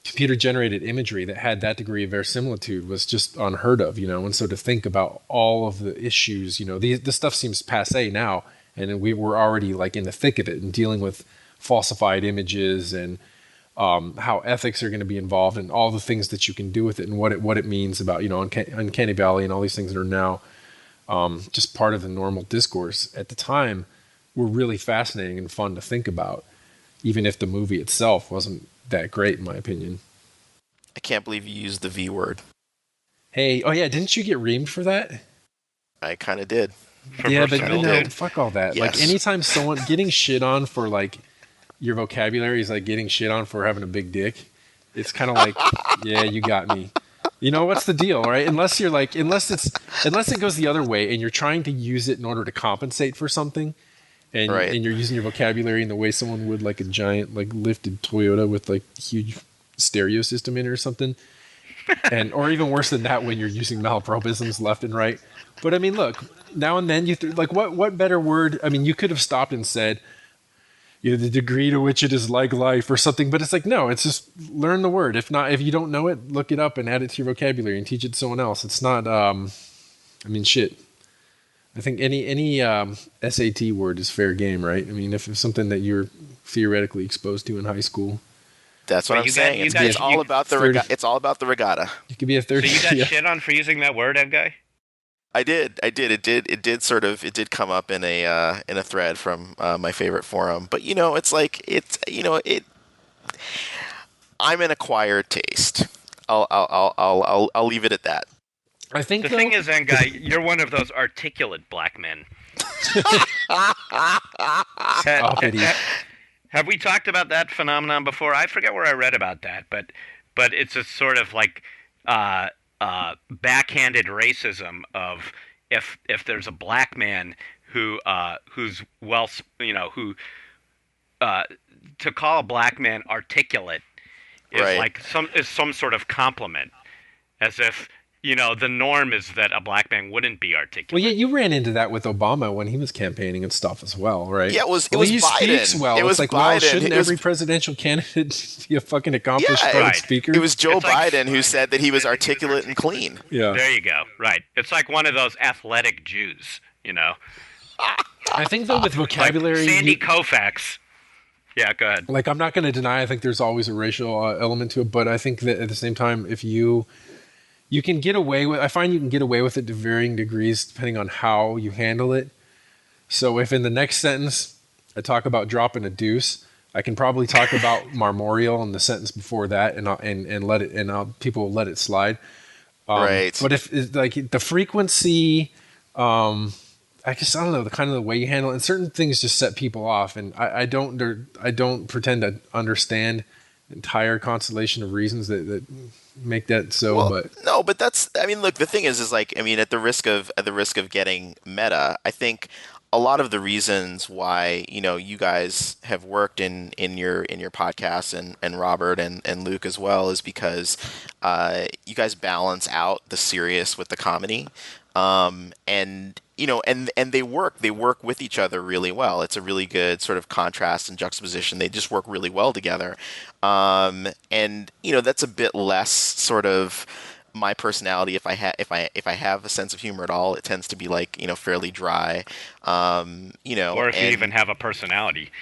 computer generated imagery that had that degree of verisimilitude was just unheard of, and so to think about all of the issues, this stuff seems passe now, and we were already like in the thick of it and dealing with falsified images and how ethics are going to be involved and all the things that you can do with it and what it means about Uncanny Valley and all these things that are now just part of the normal discourse at the time were really fascinating and fun to think about, even if the movie itself wasn't that great, in my opinion. I can't believe you used the V word. Hey, oh yeah, didn't you get reamed for that? I kind of did. Yeah, but fuck all that. Yes. Like anytime someone getting shit on for like your vocabulary is like getting shit on for having a big dick, it's kind of like, yeah, you got me. What's the deal, right? Unless it goes the other way and you're trying to use it in order to compensate for something. And, right. And you're using your vocabulary in the way someone would like a giant like lifted Toyota with like huge stereo system in it or something. Or even worse than that when you're using malapropisms left and right. But I mean, look, now and then what better word? I mean, you could have stopped and said, the degree to which it is like life or something, but it's like, no, it's just learn the word. If you don't know it, look it up and add it to your vocabulary and teach it to someone else. It's not, shit. I think any SAT word is fair game, right? I mean, if it's something that you're theoretically exposed to in high school. That's what I'm saying. It's all about the regatta. You could be a third. So you got shit on for using that word, Ed Guy? I did. It did come up in a thread from my favorite forum. But I'm an acquired taste. I'll leave it at that. I think the thing is, Ed Guy, you're one of those articulate black men. Have we talked about that phenomenon before? I forget where I read about that, but it's a sort of like backhanded racism of if there's a black man who's to call a black man articulate is right. like some sort of compliment, as if the norm is that a black man wouldn't be articulate. Well, yeah, you ran into that with Obama when he was campaigning and stuff as well, right? Yeah, it was Biden. Speaks well. It was like, Biden. Well, shouldn't every presidential candidate be a fucking accomplished public speaker? It was Joe Biden who said that he was articulate and clean. Yeah. There you go. Right. It's like one of those athletic Jews, I think, though, with vocabulary... Like Sandy Koufax. Yeah, go ahead. Like, I'm not going to deny, I think there's always a racial element to it, but I think that at the same time, if you can get away with... I find you can get away with it to varying degrees depending on how you handle it. So if in the next sentence I talk about dropping a deuce, I can probably talk about Marmorial in the sentence before that, and let it, and people will let it slide. Right. But if it's like the frequency, I guess I don't know, the way you handle it, and certain things just set people off, and I don't pretend to understand the entire constellation of reasons that make that so. Well, but no, but that's, I mean, look, the thing is like, I mean, at the risk of getting meta, I think a lot of the reasons why, you guys have worked in your podcast and Robert and Luke as well is because you guys balance out the serious with the comedy. And they work with each other really well. It's a really good sort of contrast and juxtaposition. They just work really well together. And that's a bit less sort of my personality. If I have a sense of humor at all, it tends to be like, fairly dry. Or if you even have a personality.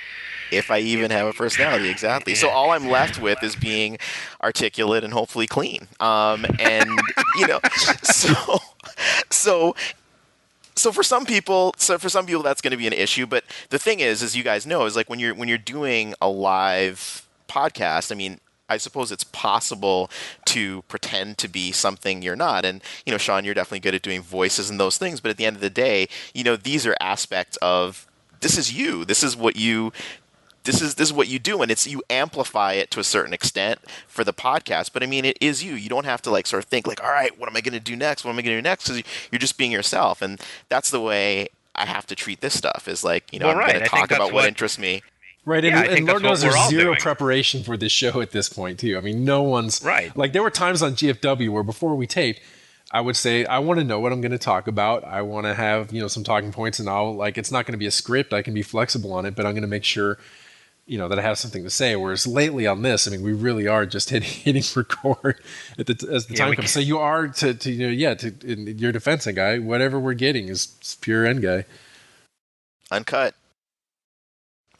If I even have a personality, exactly. So all I'm left with is being articulate and hopefully clean. So for some people, that's going to be an issue. But the thing is, as you guys know, is like when you're doing a live podcast, I mean, I suppose it's possible to pretend to be something you're not. And, Sean, you're definitely good at doing voices and those things. But at the end of the day, these are aspects of, this is you. This is what you do, and it's, you amplify it to a certain extent for the podcast. But I mean, it is you. You don't have to like sort of think like, all right, what am I going to do next? What am I going to do next? Because you're just being yourself, and that's the way I have to treat this stuff. Is like, I'm going to talk about what interests me. Right, and Lord knows there's zero preparation for this show at this point too. I mean, no one's right. Like there were times on GFW where before we taped, I would say, I want to know what I'm going to talk about. I want to have some talking points, and it's not going to be a script. I can be flexible on it, but I'm going to make sure that I have something to say. Whereas lately on this, I mean, we really are just hitting record as the time comes. So you are in your defense, guy, whatever we're getting is pure end guy. Uncut.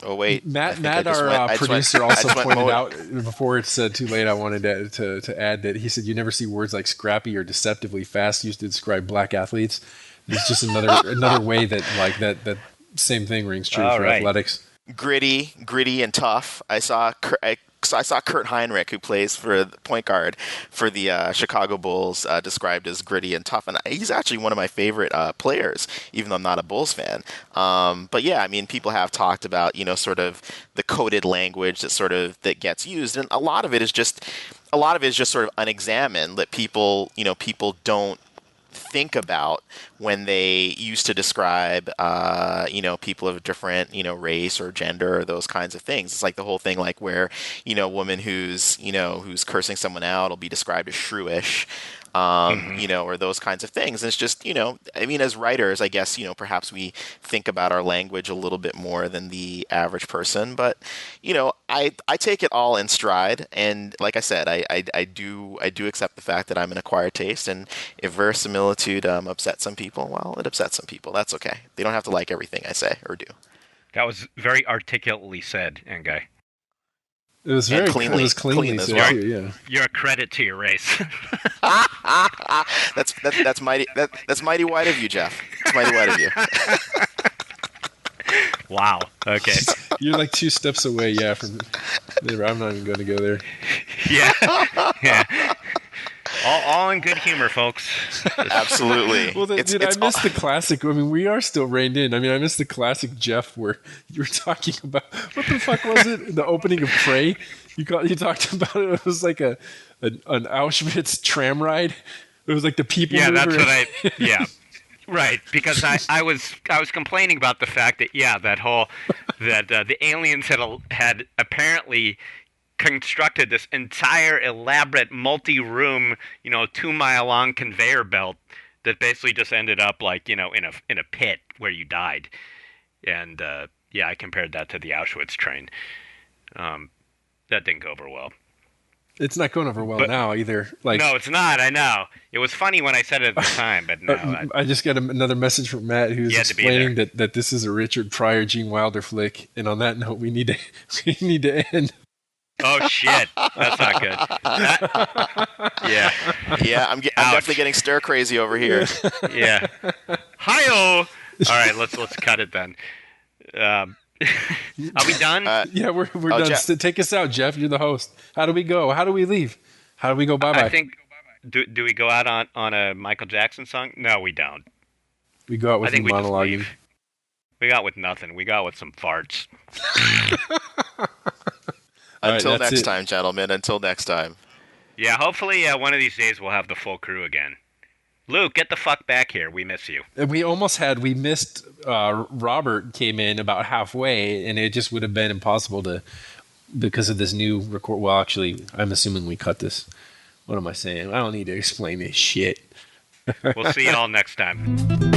Oh wait, Matt, our producer, also pointed out before it's too late. I wanted to add that he said you never see words like scrappy or deceptively fast used to describe black athletes. It's just another way that that same thing rings true for athletics. Gritty and tough. I saw Kurt Heinrich, who plays for the point guard for the Chicago Bulls, described as gritty and tough, and he's actually one of my favorite players, even though I'm not a Bulls fan. But yeah, I mean, people have talked about sort of the coded language that gets used, and a lot of it is just sort of unexamined that people don't think about when they used to describe people of a different race or gender or those kinds of things. It's like the whole thing like where a woman who's cursing someone out will be described as shrewish, or those kinds of things. And it's just I mean, as writers, I guess perhaps we think about our language a little bit more than the average person, but I take it all in stride, and like I said, I do accept the fact that I'm an acquired taste, and if verisimilitude upsets some people, well, it upsets some people. That's okay. They don't have to like everything I say or do. That was very articulately said, Nguy. It was very cleanly said well. too, yeah. You're a credit to your race. That's mighty wide of you, Jeff. It's mighty wide of you. Wow. Okay. You're like 2 steps away, yeah, from there. I'm not even going to go there. Yeah. Yeah. All in good humor, folks. Absolutely. Well, dude, I missed the classic. I mean, we are still reined in. I mean, I missed the classic Jeff where you were talking about, what the fuck was it? The opening of Prey? You talked about it. It was like an Auschwitz tram ride. It was like the people. Yeah, that's what yeah. Right, because I was complaining about the fact that that the aliens had apparently constructed this entire elaborate multi-room 2-mile long conveyor belt that basically just ended up like in a pit where you died, and I compared that to the Auschwitz train. That didn't go over well. It's not going over well now either. No, it's not. I know. It was funny when I said it at the time, but no. I just got another message from Matt who's explaining that this is a Richard Pryor, Gene Wilder flick, and on that note, we need to end. Oh shit, that's not good. Yeah. I'm definitely getting stir crazy over here. Yeah. Hi-oh. All right, let's cut it then. Are we done? Yeah, we're done. Jeff. Take us out, Jeff. You're the host. How do we go? How do we leave? How do we go bye-bye? I think do we go out on a Michael Jackson song? No, we don't. We go out with monologuing. We got with nothing. We got with some farts. Until next time, gentlemen. Until next time. Yeah, hopefully one of these days we'll have the full crew again. Luke, get the fuck back here. We miss you. And we missed Robert came in about halfway, and it just would have been impossible because of this new record. Well, actually, I'm assuming we cut this. What am I saying? I don't need to explain this shit. We'll see you all next time.